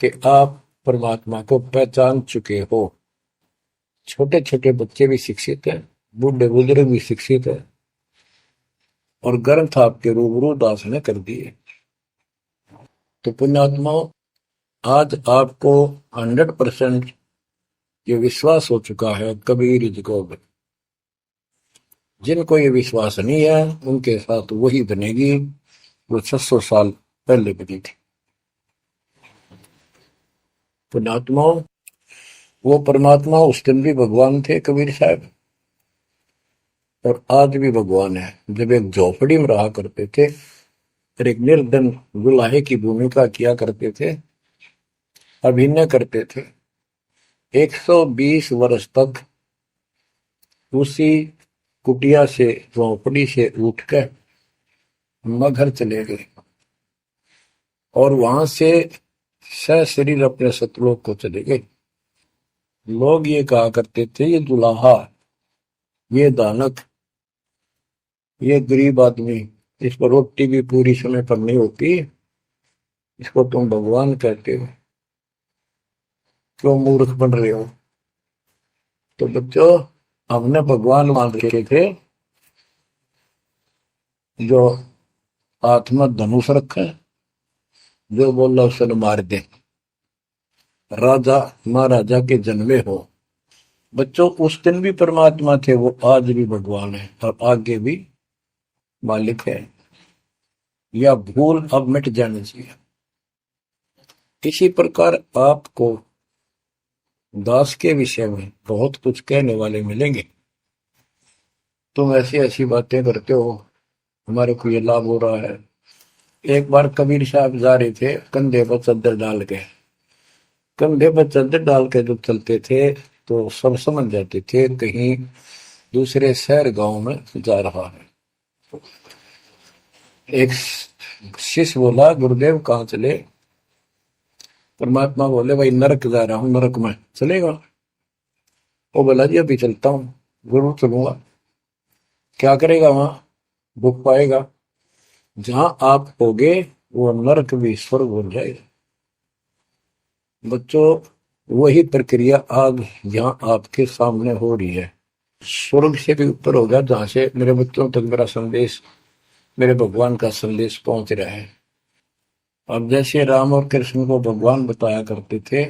कि आप परमात्मा को पहचान चुके हो। छोटे छोटे बच्चे भी शिक्षित हैं, बूढ़े बुजुर्ग भी शिक्षित है, और ग्रंथ आपके रूबरू दास ने कर दिए। तो पुण्यात्माओं, आज आपको 100% ये विश्वास हो चुका है कबीर जी को। जिनको ये विश्वास नहीं है उनके साथ वही बनेगी जो 600 साल पहले बनी थी। पुण्यात्माओं, वो परमात्मा उस दिन भी भगवान थे कबीर साहब, और आज भी भगवान है। जब एक झोपड़ी में रहा करते थे और एक निर्धन दुल्हे की भूमिका किया करते थे, अभिनय करते थे, 120 वर्ष तक उसी कुटिया से, झोपड़ी से उठकर मगहर चले गए और वहां से सशरीर अपने सतलोक को चले गए। लोग ये कहा करते थे, ये दुल्हा, ये दानक, ये गरीब आदमी, इस पर रोटी भी पूरी समय पर नहीं होती, इसको तुम भगवान कहते हो, क्यों मूर्ख बन रहे हो। तो बच्चों, हमने भगवान मान रखे थे जो आत्मा धनुष रखे, जो बोला उसे मार दे, राजा महाराजा के जन्मे हो। बच्चों, उस दिन भी परमात्मा थे, वो आज भी भगवान है और आगे भी मालिक है। या भूल अब मिट जानी चाहिए। इसी प्रकार आपको दास के विषय में बहुत कुछ कहने वाले मिलेंगे। तुम ऐसी ऐसी बातें करते हो, हमारे को ये लाभ हो रहा है। एक बार कबीर साहब जा रहे थे, कंधे पर चादर डाल के, कंधे पर चादर डाल के जब चलते थे तो सब समझ जाते थे कहीं दूसरे शहर गांव में जा रहा है। एक शिष्य बोला, गुरुदेव कहाँ चले। परमात्मा बोले, भाई नरक जा रहा हूं, नरक में चलेगा। वो बोला, जी अभी चलता हूं, जरूर चलूंगा। क्या करेगा वहां, भूख पाएगा। जहां आप होगे वो नरक भी स्वर्ग हो जाएगा। बच्चों, वही प्रक्रिया आज यहाँ आपके सामने हो रही है। स्वर्ग से भी ऊपर होगा, जहां से मेरे बच्चों तक मेरा संदेश, मेरे भगवान का संदेश पहुंच रहा है। अब जैसे राम और कृष्ण को भगवान बताया करते थे,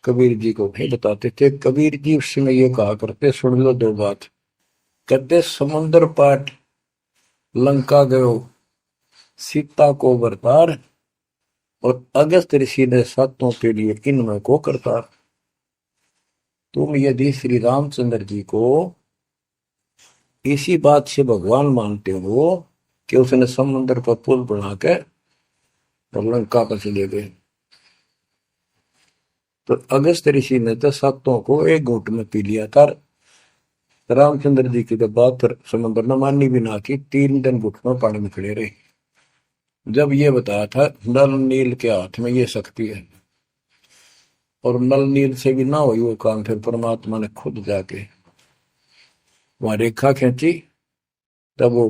कबीर जी को भी बताते थे। कबीर जी उस समय ये कहा करते, सुन लो दो बात। कहते, समुद्र पाट लंका गयो, सीता को बरतार, और अगस्त ऋषि ने सातों के लिए इनमें को करतार। तुम यदि श्री रामचंद्र जी को इसी बात से भगवान मानते हो कि उसने समुद्र पर पुल बना के और लंका पर चले गए, तो अगस्त ऋषि ने तो सातों को एक घूंट में पी लिया था। रामचंद्र जी की तो बात समुद्र ने मानी भी ना की, 3 दिन घुटनों पानी में खड़े रहे। जब ये बताया था नल नील के हाथ में ये शक्ति है, और नल नील से भी ना हुई वो काम, फिर परमात्मा ने खुद जाके वहां रेखा खींची, तब वो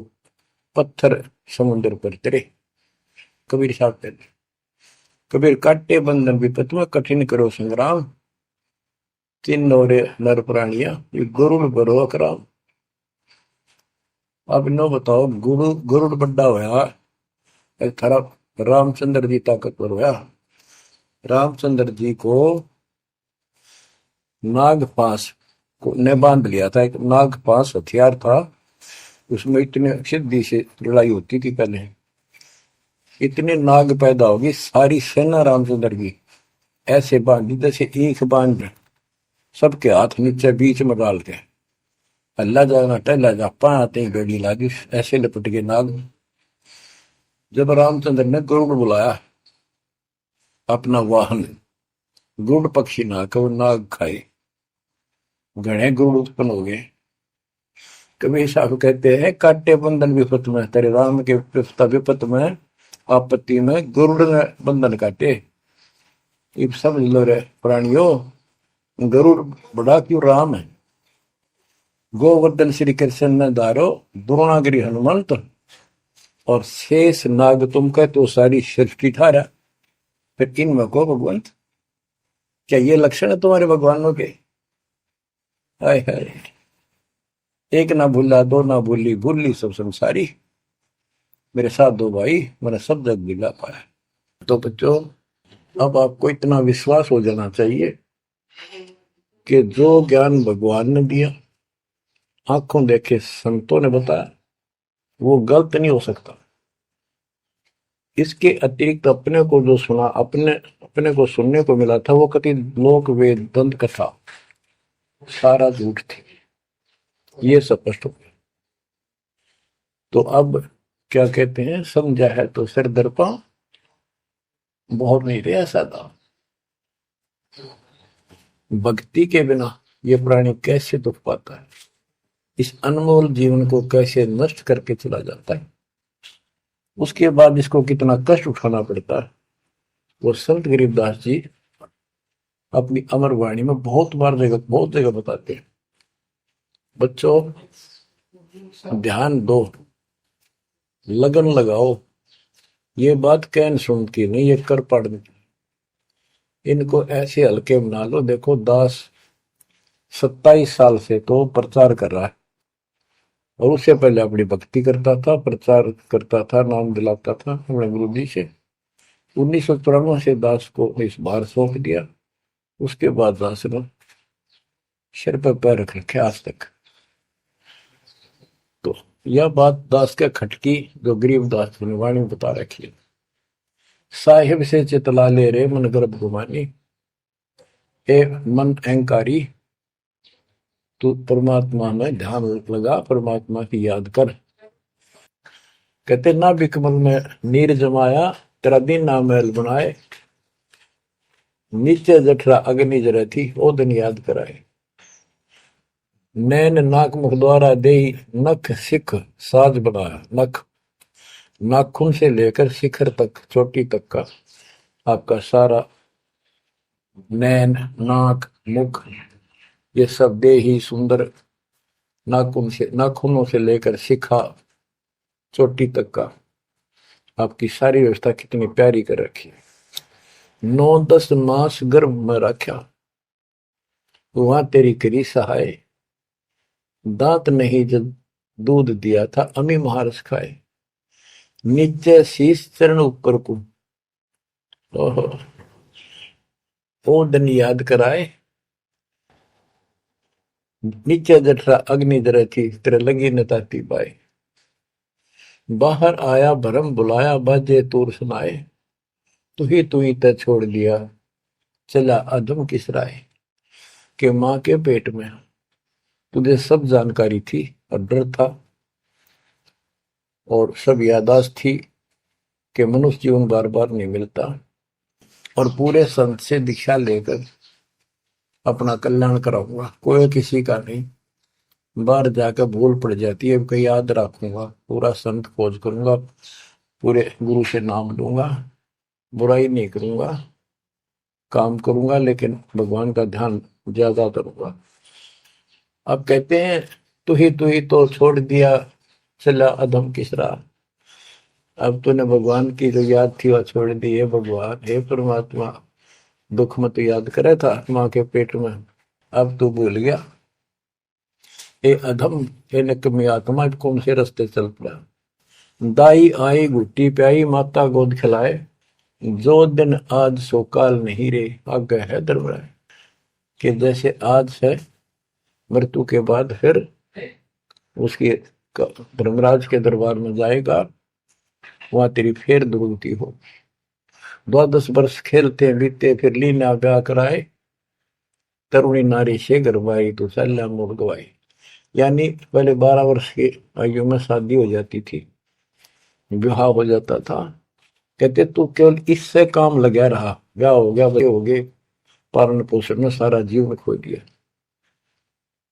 पत्थर समुद्र पर तरे। कबीर साहब कहते, कबीर काटे बंधन विपत में, कठिन करो संग्राम, 3 नौरे नर प्राणिया, ये गरुड़ बरो अकराम। अब नो बताओ, गरुड़ बड्डा होया, थारा रामचंद्र जी ताकतवर होया। रामचंद्र जी को नाग पास ने बांध लिया था, एक नाग पास हथियार था, उसमें इतने सिद्धि से लड़ाई होती थी पहले। इतने नाग पैदा होगी, सारी सेना रामचंद्र की ऐसे बांधी जैसे एक बांध, सबके हाथ नीचे बीच में डाल के, अल्लाह जाना टहला जा पाते ही बेड़ी लागी, ऐसे लपट के नाग। जब रामचंद्र ने गरुड़ बुलाया अपना वाहन, गरुड़ पक्षी ना को नाग खाए, घने गरुड़ उत्पन्न हो गए। कबीर साहब कहते हैं, काटे बंधन विपत में, तेरे राम के विपत में, आपत्ति में गरुड़ ने बंधन काटे। ये समझ लो रे प्राणियों, गरुड़ बड़ा क्यों राम है। गोवर्धन श्री कृष्ण ने दारो, द्रोणागिरी हनुमंत, और शेष नाग तुम कहते हो सारी सृष्टि थारा, फिर इनमें को भगवंत, क्या ये लक्षण है तुम्हारे भगवानों के? हाय हाय, एक ना भूला दो ना भूली, भूली सब संसारी, मेरे साथ दो भाई मैंने सब जग दिला पाया। तो बच्चों, अब आपको इतना विश्वास हो जाना चाहिए कि जो ज्ञान भगवान ने दिया, आंखों देखे संतों ने बताया, वो गलत नहीं हो सकता। इसके अतिरिक्त अपने को जो सुना, अपने अपने को सुनने को मिला था, वो कति लोक वेद दंत कथा सारा झूठ थी, ये स्पष्ट हो गया। तो अब क्या कहते हैं, समझा है तो सिर दर्पा, बहुत नहीं रहा सादा। भक्ति के बिना ये प्राणी कैसे दुख पाता है, इस अनमोल जीवन को कैसे नष्ट करके चला जाता है, उसके बाद इसको कितना कष्ट उठाना पड़ता है, वो संत गरीबदास जी अपनी अमर वाणी में बहुत जगह बताते हैं। बच्चों, ध्यान दो, लगन लगाओ, ये बात कहन सुन की नहीं, ये कर पढ़ने की। इनको ऐसे हल्के बना लो। देखो, दास 27 साल से तो प्रचार कर रहा है, और उससे पहले अपनी भक्ति करता था, प्रचार करता था, नाम दिलाता था अपने गुरु जी से। 1994 से दास को इस बार सौंप दिया। उसके बाद दास ने सिर पर पैर रख रखे आज तक। तो यह बात दास के खटकी जो गरीब दास ने वाणी बता रखी है। साहिब से चितला ले रे मन गर्भ गुमानी, ए मन अहंकारी, तू परमात्मा में ध्यान लगा, परमात्मा की याद कर। कहते ना बिकमल में नीर जमाया, तेरा दिन ना महल बनाए, नीचे जठरा अग्नि जरे थी, ओ दिन याद कराए। नैन नाक मुख द्वारा दे, नख सिख साज बनाया। नख, नाखून से लेकर शिखर तक, चोटी तक का आपका सारा नैन, नाक, मुख, ये सब दे ही सुंदर, नाखूनों से लेकर शिखा चोटी तक का आपकी सारी व्यवस्था कितनी प्यारी कर रखी है। 9-10 मास गर्भ में रखा, वहां तेरी करी सहाय, दांत नहीं जब दूध दिया था, अमी महारस खाए, नीचे शीश चरण ऊपर को, ओहो, ओ दिन याद कराए, नीचे जठरा अग्नि जरे थी, तेरे लगी न ताती पाए। बाहर आया भरम बुलाया, बाजे तूर सुनाए, तू ही तय छोड़ दिया, चला अधम किस राय। के माँ के पेट में तुझे सब जानकारी थी, और डर था, और सब यादाश्त थी कि मनुष्य जीवन बार बार नहीं मिलता, और पूरे संत से दीक्षा लेकर अपना कल्याण कराऊंगा, कोई किसी का नहीं। बाहर जाकर भूल पड़ जाती है, कहीं याद रखूंगा, पूरा संत खोज करूंगा, पूरे गुरु से नाम लूंगा, बुराई नहीं करूंगा, काम करूंगा, लेकिन भगवान का ध्यान ज्यादा करूंगा। अब कहते हैं तू ही तो छोड़ दिया, चला अधम किस राह। अब तूने भगवान की जो याद थी वह छोड़ दी है। भगवान, हे परमात्मा, दुख मत याद करे था माँ के पेट में, अब तू भूल गया। ए अधम, हे निकम्मी आत्मा, कौन से रास्ते चल पड़ा। दाई आई घुट्टी प्याई, माता गोद खिलाए, जो दिन आज सो काल नहीं रे, आगे है दरबार। कि जैसे आज है, मृत्यु के बाद फिर उसकी धर्मराज के दरबार में जाएगा, वहां तेरी फिर दुर्गति हो। 12 वर्ष खेलते बीते, फिर लीना ब्याह कराए, तरुणी नारी से गरबाई, तो सल्ला मोड़ गवाई। यानी पहले 12 वर्ष की आयु में शादी हो जाती थी, विवाह हो जाता था। कहते तू केवल इससे काम लगा रहा, ब्याह हो गया, बच्चे हो गए, पालन पोषण में सारा जीवन खो दिया।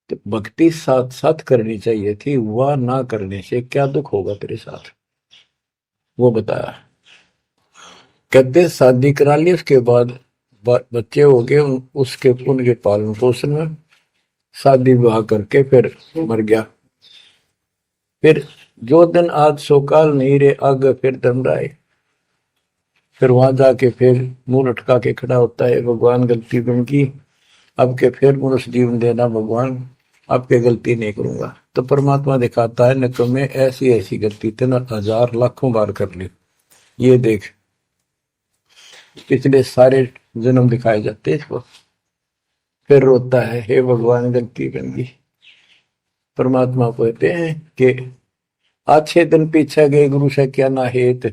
तो भक्ति साथ साथ करनी चाहिए थी, वह ना करने से क्या दुख होगा तेरे साथ, वो बताया। कहते शादी करा ली, उसके बाद बच्चे हो गए, उसके उनके पालन पोषण में शादी विवाह करके फिर मर गया। फिर जो दिन आज सो काल नहीं रे आगे फिर धमराए। फिर वहां जाके फिर मुंह लटका के खड़ा होता है, भगवान गलती उनकी, अब के फिर मनुष्य जीवन देना भगवान, अब के गलती नहीं करूंगा। तो परमात्मा दिखाता है न तुम्हें ऐसी ऐसी गलती तेना हजार लाखों बार कर ली, ये देख। पिछले सारे जन्म दिखाए जाते इसको। फिर रोता है, हे भगवान गलती बन गई। परमात्मा को कहते हैं कि अच्छे दिन पीछे गए गुरु से क्या ना हेत,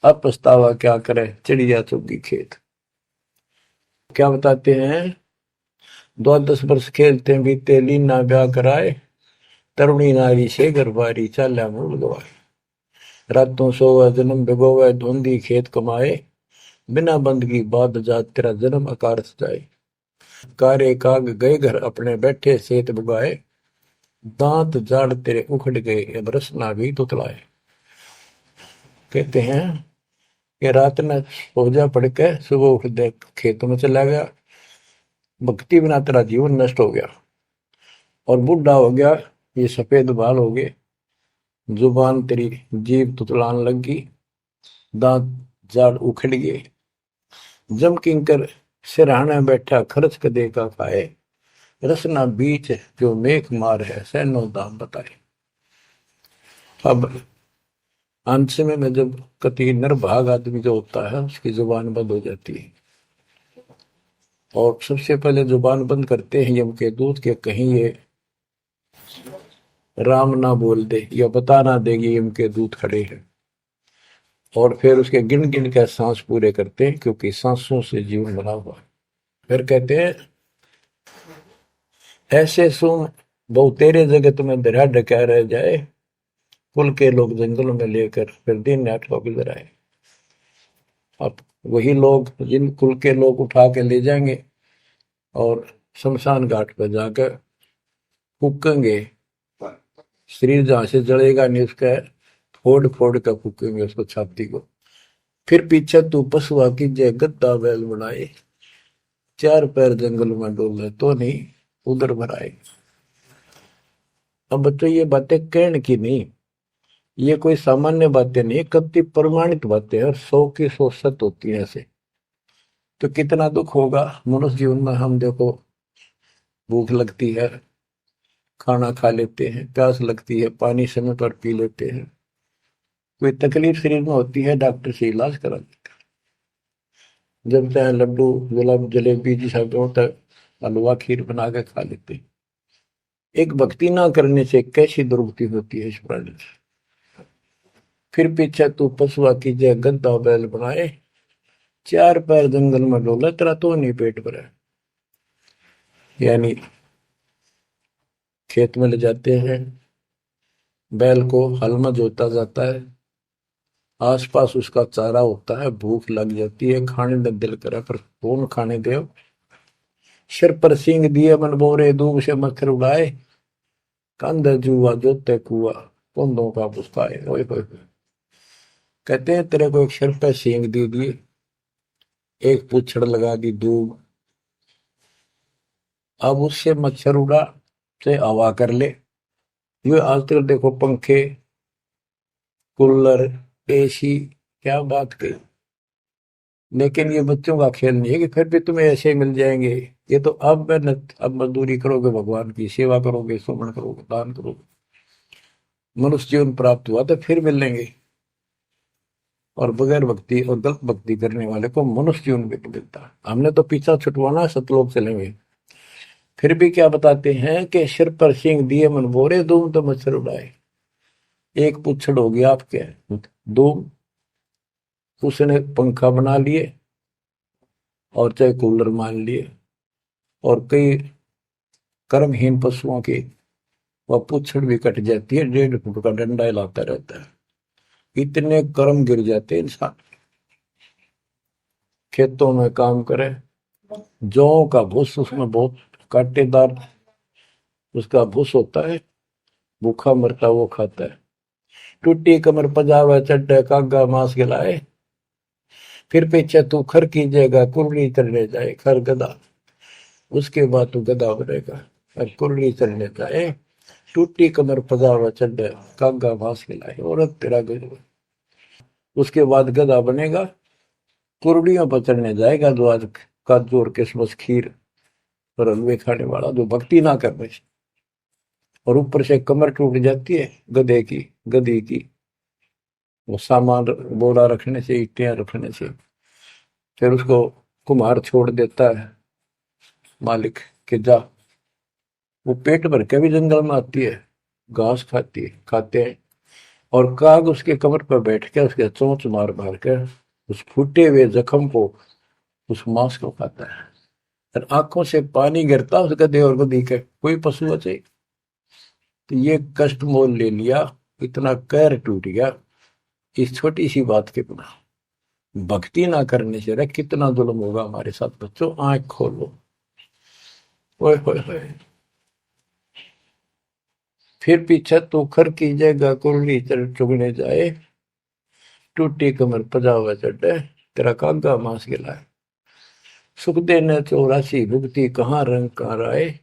अब पछतावा क्या करे चिड़िया चुगी खेत। क्या बताते हैं, 10 वर्ष खेलते बीते लीना ब्याह कराए, तरुणी नारी से गरबारी चाल्या मूल गवाए। रातों सोवा जन्म भिगोवे धुंधी खेत कमाए, बिना बंदगी बाद जात तेरा जन्म अकारस जाए। कारे काग गए घर अपने बैठे सेत बुगाए, दांत जाड़ तेरे उखड़ गए अब रसना भी तुतलाए। कहते हैं कि रात में सो जा पड़ के सुबह उठ दे खेतों में चला गया, भक्ति बिना तेरा जीवन नष्ट हो गया। और बूढ़ा हो गया, ये सफेद बाल हो गए, जुबान तेरी जीभ तुतलान लगी, दांत जाड़ उखड़ गए। जम किंकर सिरहाने बैठा खर्च कदे का खाए, रसना बीच जो मेघ मार है सैनो दाम बताए। अब अंत में जब कति निर्भाग आदमी जो होता है उसकी जुबान बंद हो जाती है, और सबसे पहले जुबान बंद करते हैं यम के दूत के कहीं ये राम ना बोल दे या बता ना देगी यम के दूत खड़े हैं। और फिर उसके गिन गिन के सांस पूरे करते हैं, क्योंकि सांसों से जीवन बना हुआ। फिर कहते हैं ऐसे सुन बहु तेरे जगत में दरिया कह रह जाए, कुल के लोग जंगलों में लेकर फिर दिन रात को गुजर आए। अब वही लोग जिन कुल के लोग उठा के ले जाएंगे और शमशान घाट पर जाकर फूकेंगे, शरीर जहां से जलेगा नहीं उसका फोड़ फोड़ कर फूकेंगे उसको छाती को। फिर पीछे तू पशुआ की जय गद्दा बैल बनाए, चार पैर जंगल में डोले तो नहीं उधर भराए। अब बच्चों ये बातें कहने की नहीं, ये कोई सामान्य बातें नहीं, कति प्रमाणित बातें हैं, 100 की 100 सत्य होती है ऐसे। तो कितना दुख होगा मनुष्य जीवन में। हम देखो भूख लगती है खाना खा लेते हैं, प्यास लगती है पानी समय पर पी लेते हैं, कोई तकलीफ शरीर में होती है डॉक्टर से इलाज करा लेते हैं, जब चाहे लड्डू गुलाब जलेबी जी सब होता है हलवा खीर बना के खा लेते हैं। एक भक्ति ना करने से कैसी दुर्गति होती है इस प्राणी से। फिर पीछे तू पशुआ की जय गद्दा बैल बनाए, चार पैर जंगल में डोला तेरा तो नहीं पेट भरा। यानी खेत में ले जाते हैं, बैल को हल में जोता जाता है, आसपास उसका चारा होता है, भूख लग जाती है, खाने का दिल करे पर कौन खाने दे। सिर पर सींग दिए मन बोरे दूब से मच्छर उड़ाए, कंध जुआ जोते कुआ कुंदों का पुस्ताए। कहते हैं तेरे को एक सिर पर सींग दे दिए, एक पूछड़ लगा दी दूब, अब उससे मच्छर उड़ा से हवा कर ले। ये आजकल देखो पंखे कूलर एसी क्या बात कही, लेकिन ये बच्चों का खेल नहीं है कि फिर भी तुम्हें ऐसे मिल जाएंगे। ये तो अब मेहनत, अब मजदूरी करोगे, भगवान की सेवा करोगे, सुमन करोगे, दान करोगे, मनुष्य जीवन प्राप्त हुआ तो फिर मिलेंगे। और बगैर भक्ति और गलत भक्ति करने वाले को मनुष्य जीवन भी मिलता है। हमने तो पीछा छुटवाना, सतलोक चलेंगे। फिर भी क्या बताते हैं कि सिर पर सिंह दिए मन बोरे दूम तो मच्छर उड़ाए। एक पुच्छड़ हो गया आपके दूम, उसने पंखा बना लिए और चाहे कूलर मान लिए, और कई कर्महीन पशुओं की वह पुच्छड़ भी कट जाती है, 1.5 फुट का डंडा हिलाता रहता है। इतने कर्म गिर जाते इंसान। खेतों में काम करे, जौ का भूस उसमें बहुत कांटेदार उसका भूस होता है, भूखा मरता वो खाता है। टूटी कमर पजावा चड्डे कागा मांस गिलाए, फिर पीछे तू खर की जगह कुरली चलने जाए। खर गधा, उसके बाद तू गधा बनेगा और कुरली चलने जाए। टूटी कमर पजावा चढ़ कागा भास खिलाए, और तेरा गजब। उसके बाद गधा बनेगा, कुर्डियों पर चढ़ने जाएगा, जो आज काजू और किशमिश खीर और हलवे खाने वाला, जो भक्ति ना कर रहे, और ऊपर से कमर टूट जाती है गधे की, गधी की, वो सामान बोरा रखने से, ईटियां रखने से। फिर उसको कुम्हार छोड़ देता है मालिक के जा, वो पेट भर के भी जंगल में आती है, घास खाती है, खाते हैं, और काग उसके कमर पर बैठ के उसके चोंच मार मार कर उस फूटे हुए जख्म को, उस मांस को खाता है। और आंखों से पानी गिरता उस गधे और गधी के, कोई पशु बचे। तो ये कष्ट मोल ले लिया, इतना कहर टूट गया इस छोटी सी बात के बिना। भक्ति ना करने से रे कितना जुल्म होगा हमारे साथ। बच्चों आंख खोलो, ओए होए होए। फिर पीछे तो खर की जगह कुरली चुगने जाए, टूटी कमर पजावा चढ़े, तेरा कागा मांस गिलाए। सुख देने 84 भुगती, कहाँ रंग कहाँ राय,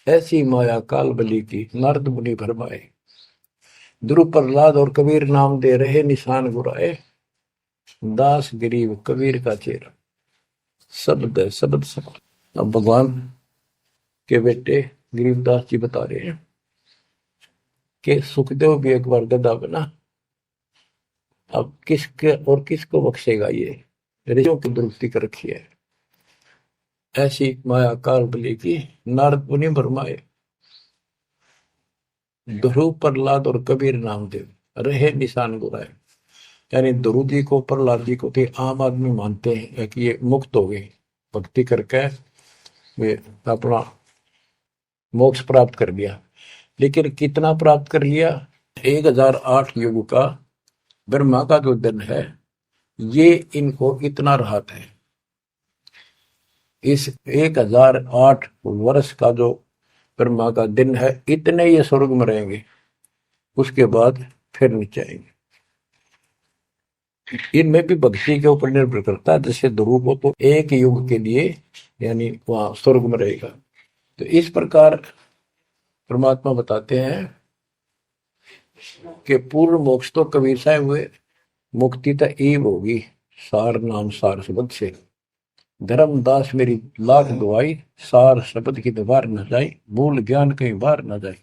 ऐसी माया काल बली की, नारद मुनि भरमाए। ध्रुव प्रहलाद और कबीर नाम दे रहे, निशान गुराए, दास गरीब कबीर का चेहरा। शब्द है, शब्द शब्द। अब भगवान के बेटे गरीबदास जी बता रहे हैं कि सुखदेव भी एक बार गधा बना। अब किसके और किसको बख्शेगा, ये ऋषियों की दुरुस्ती कर रखी है। ऐसी माया काल बली की, नारद मुनि भरमाए। ध्रुव प्रहलाद और कबीर नामदेव रहे निशान गुराए। यानी ध्रुव जी को, प्रहलाद जी को तो आम आदमी मानते हैं कि ये मुक्त हो गए, भक्ति करके वे अपना मोक्ष प्राप्त कर लिया। लेकिन कितना प्राप्त कर लिया? 1008 युग का ब्रह्मा का जो दिन है, ये इनको इतना राहत है। इस 1008 वर्ष का जो ब्रह्मा का दिन है, इतने ये स्वर्ग में रहेंगे, उसके बाद फिर नीचे आएंगे। इनमें भी भक्ति के ऊपर निर्भर करता है। जैसे ध्रुव को तो एक युग के लिए यानी वहां स्वर्ग में रहेगा। तो इस प्रकार परमात्मा बताते हैं कि पूर्ण मोक्ष तो कबीर साहब हुए, मुक्ति तो ईब होगी सार नाम सार शब्द से। धर्मदास मेरी लाख दुआई, सार शब्द की दीवार न जाए, भूल ज्ञान कहीं बाहर न जाए।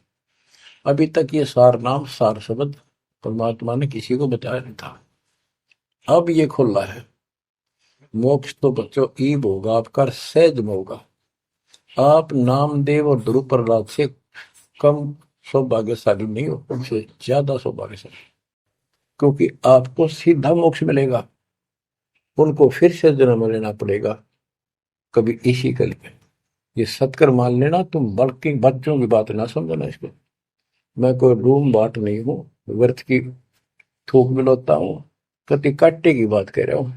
अभी तक ये सार नाम सार शब्द परमात्मा ने किसी को बताया नहीं था, अब ये खुला है। मोक्ष तो बच्चों ईब होगा आपका, सहज में होगा। आप नामदेव और ध्रुव प्रहलाद से कम सौभाग्यशाली नहीं हो, उनसे ज्यादा सौभाग्यशाली, क्योंकि आपको सीधा मोक्ष मिलेगा। उनको फिर से जन्म लेना पड़ेगा कभी इसी कल में। ये सत्कर मान लेना तुम, बल्कि बच्चों की बात ना समझना इसको। मैं कोई रूम बाट नहीं हूं, व्यर्थ की थूक मिलोता हूं, कति काटे की बात कह रहा हूं।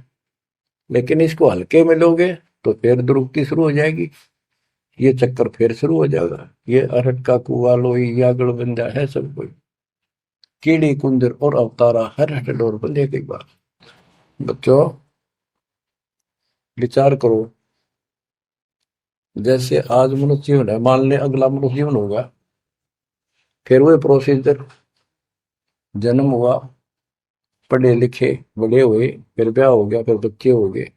लेकिन इसको हल्के में लोगे तो फिर दुरुक्ति शुरू हो जाएगी, ये चक्कर फिर शुरू हो जाएगा। ये अरहट का कुआ लोई यागड़ बंदा है सब कोई, कीड़ी कुंदर और अवतारा हर हट डोर बंदे की बात। बच्चों विचार करो, जैसे आज मनुष्य जीवन है, मान ले अगला मनुष्य जीवन होगा, फिर वही प्रोसीजर, जन्म हुआ, पढ़े लिखे बड़े हुए, फिर ब्याह हो गया, फिर बच्चे हो गए,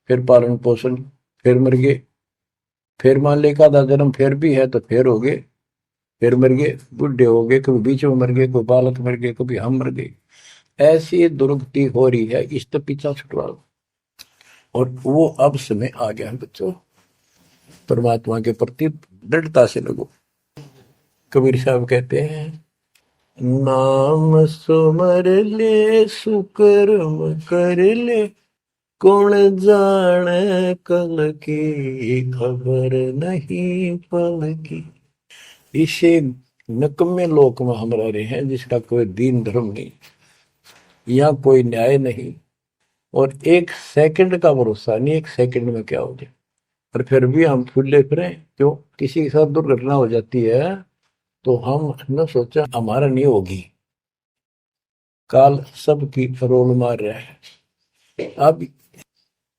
फिर पालन पोषण, फिर मर गए, फिर मान ले का जन्म फिर भी है तो फिर हो गए, फिर मर गए, बुढ़े हो गए, कभी बीच में मर गए, कोई बालक मर गए, कभी हम मर गए। ऐसी दुर्गति हो रही है, इस तो पीछा छुटवा। और वो अब समय आ गया है बच्चों, परमात्मा के प्रति दृढ़ता से लगो। कबीर साहब कहते हैं, नाम सुमर ले सुकर्म कर ले, कौन जाने कल की खबर नहीं पल की। इसे नकम्मे लोक में हम रह रहे हैं, जिसका कोई दीन धर्म नहीं, यहाँ कोई न्याय नहीं, और एक सेकंड का भरोसा नहीं, एक सेकंड में क्या हो जाए। और फिर भी हम फूले फिरे क्यों? किसी के साथ दुर्घटना हो जाती है तो हम न सोचा हमारा नहीं होगी, काल सबकी रोल मार रहा है। अब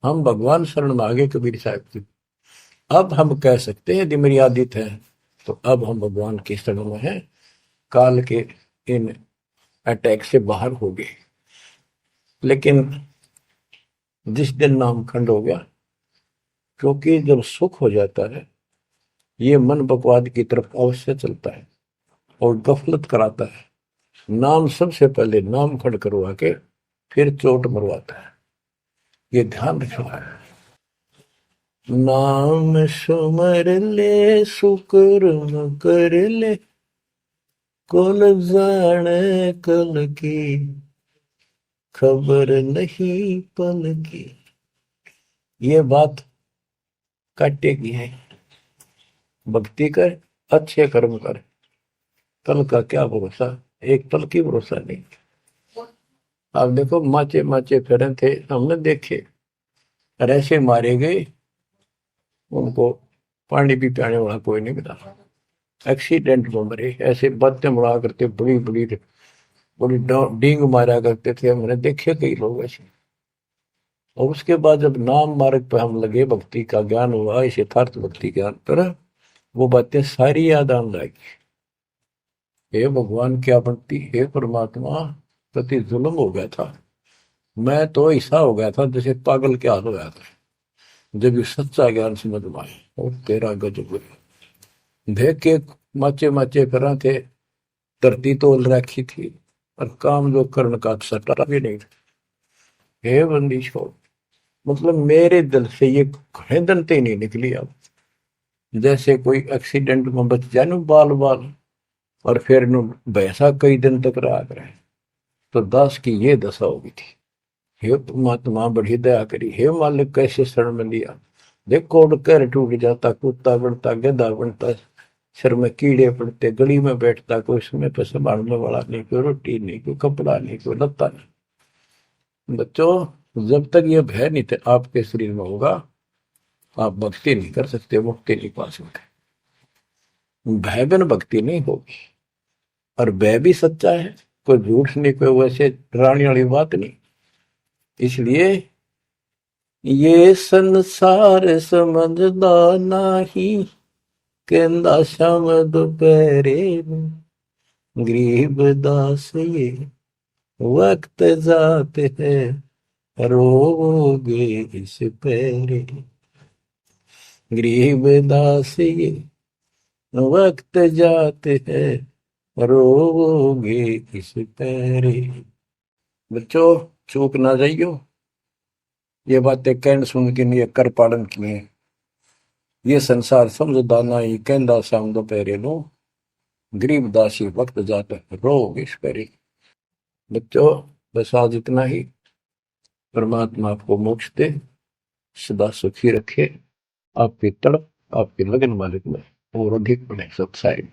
हम भगवान शरण मांगे कबीर साहब की, अब हम कह सकते हैं यदि मेरी आदित है तो अब हम भगवान की शरण में हैं। काल के इन अटैक से बाहर हो गए। लेकिन जिस दिन नामखंड हो गया, क्योंकि जब सुख हो जाता है ये मन बकवाद की तरफ अवश्य चलता है और गफलत कराता है। नाम सबसे पहले नाम खड़ करवा के फिर चोट मरवाता है, ये ध्यान रखना है। नाम सुमर ले सुकर्म कर ले, कौन जाने कल की खबर नहीं पल की। ये बात काटे की है। भक्ति कर, अच्छे कर्म कर, कल का क्या भरोसा, एक पल की भरोसा नहीं। आप देखो माचे माचे फिरे थे, हमने देखे और ऐसे मारे गए, उनको पानी भी पियाने वाला कोई नहीं मिला, एक्सीडेंट में मरे। ऐसे बातें बड़ा करते, बड़ी बड़ी बड़ी डींग मारा करते थे, हमने देखे कई लोग ऐसे। और उसके बाद जब नाम मार्ग पर हम लगे, भक्ति का ज्ञान हुआ, इस यथार्थ भक्ति ज्ञान पर, वो बातें सारी याद आने लगी। हे भगवान क्या बनती, हे परमात्मा प्रति जुल्म हो गया था, मैं तो ऐसा हो गया था जैसे पागल के हाल हो गया था। जब ये सच्चा ज्ञान समझ में आए, और तेरा गजब देख के माचे माचे करा थे, धरती तोल रखी थी और काम जो कर्ण का सटा भी नहीं था। हे बंदी छोड़, मतलब मेरे दिल से ये घने दंते नहीं निकली। अब जैसे कोई एक्सीडेंट में बच जाए न बाल बाल, और फिर भैंसा कई दिन तक रहा करे, तो दास की ये दशा होगी थी। हे परमात्मा बड़ी दया करी, हे मालिक कैसे शरण में लिया। देखो कर टूट जाता, कुत्ता बनता, गधा बनता, सिर में कीड़े पड़ते, गली में बैठता, कोई समय पर संभालने वाला नहीं, कोई रोटी नहीं, कोई कपड़ा नहीं, कोई लत्ता नहीं। बच्चों जब तक ये भय नहीं थे आपके शरीर में होगा, आप भक्ति नहीं कर सकते, मुक्ति नहीं पा सकते। भय बिन भक्ति नहीं होगी। और भय भी सच्चा है, कोई झूठ नहीं, कोई वैसे डराने वाली बात नहीं। इसलिए ये संसार समझदा नहीं, कहंदा शाम दोपहरे गरीब दास ये वक्त जाते है रोगे इस पैरे। गरीब दास ये वक्त जाते हैं रोगे इस पैरे। बच्चों चूक ना जाइयो, ये बातें कहन सुन के नहीं कर पालन किए। ये संसार समझदा नहीं, कहंदा शाम दोपहरे नो गरीब दासी वक्त जाता है रोग इस पैरे। बच्चों बस आज इतना ही। परमात्मा आपको मोक्ष दे, सदा सुखी रखे, आपकी तड़प आपके लगन मालिक में और अधिक बने सत्साई।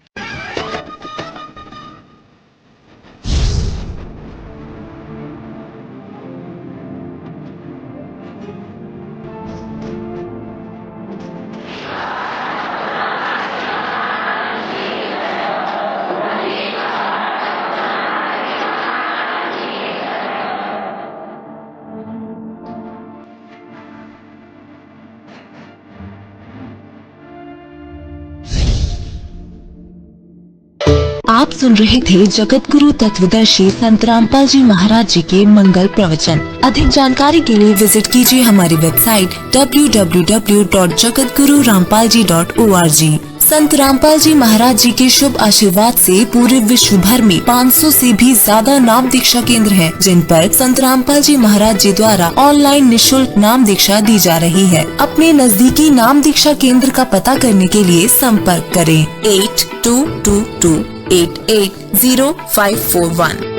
आप सुन रहे थे जगत गुरु तत्वदर्शी संत रामपाल जी महाराज जी के मंगल प्रवचन। अधिक जानकारी के लिए विजिट कीजिए हमारी वेबसाइट www.jagatgururampalji.org। संत रामपाल जी महाराज जी के शुभ आशीर्वाद से पूरे विश्व भर में 500 से भी ज्यादा नाम दीक्षा केंद्र हैं, जिन पर संत रामपाल जी महाराज जी द्वारा ऑनलाइन निशुल्क नाम दीक्षा दी जा रही है। अपने नजदीकी नाम दीक्षा केंद्र का पता करने के लिए संपर्क करें 8222880541।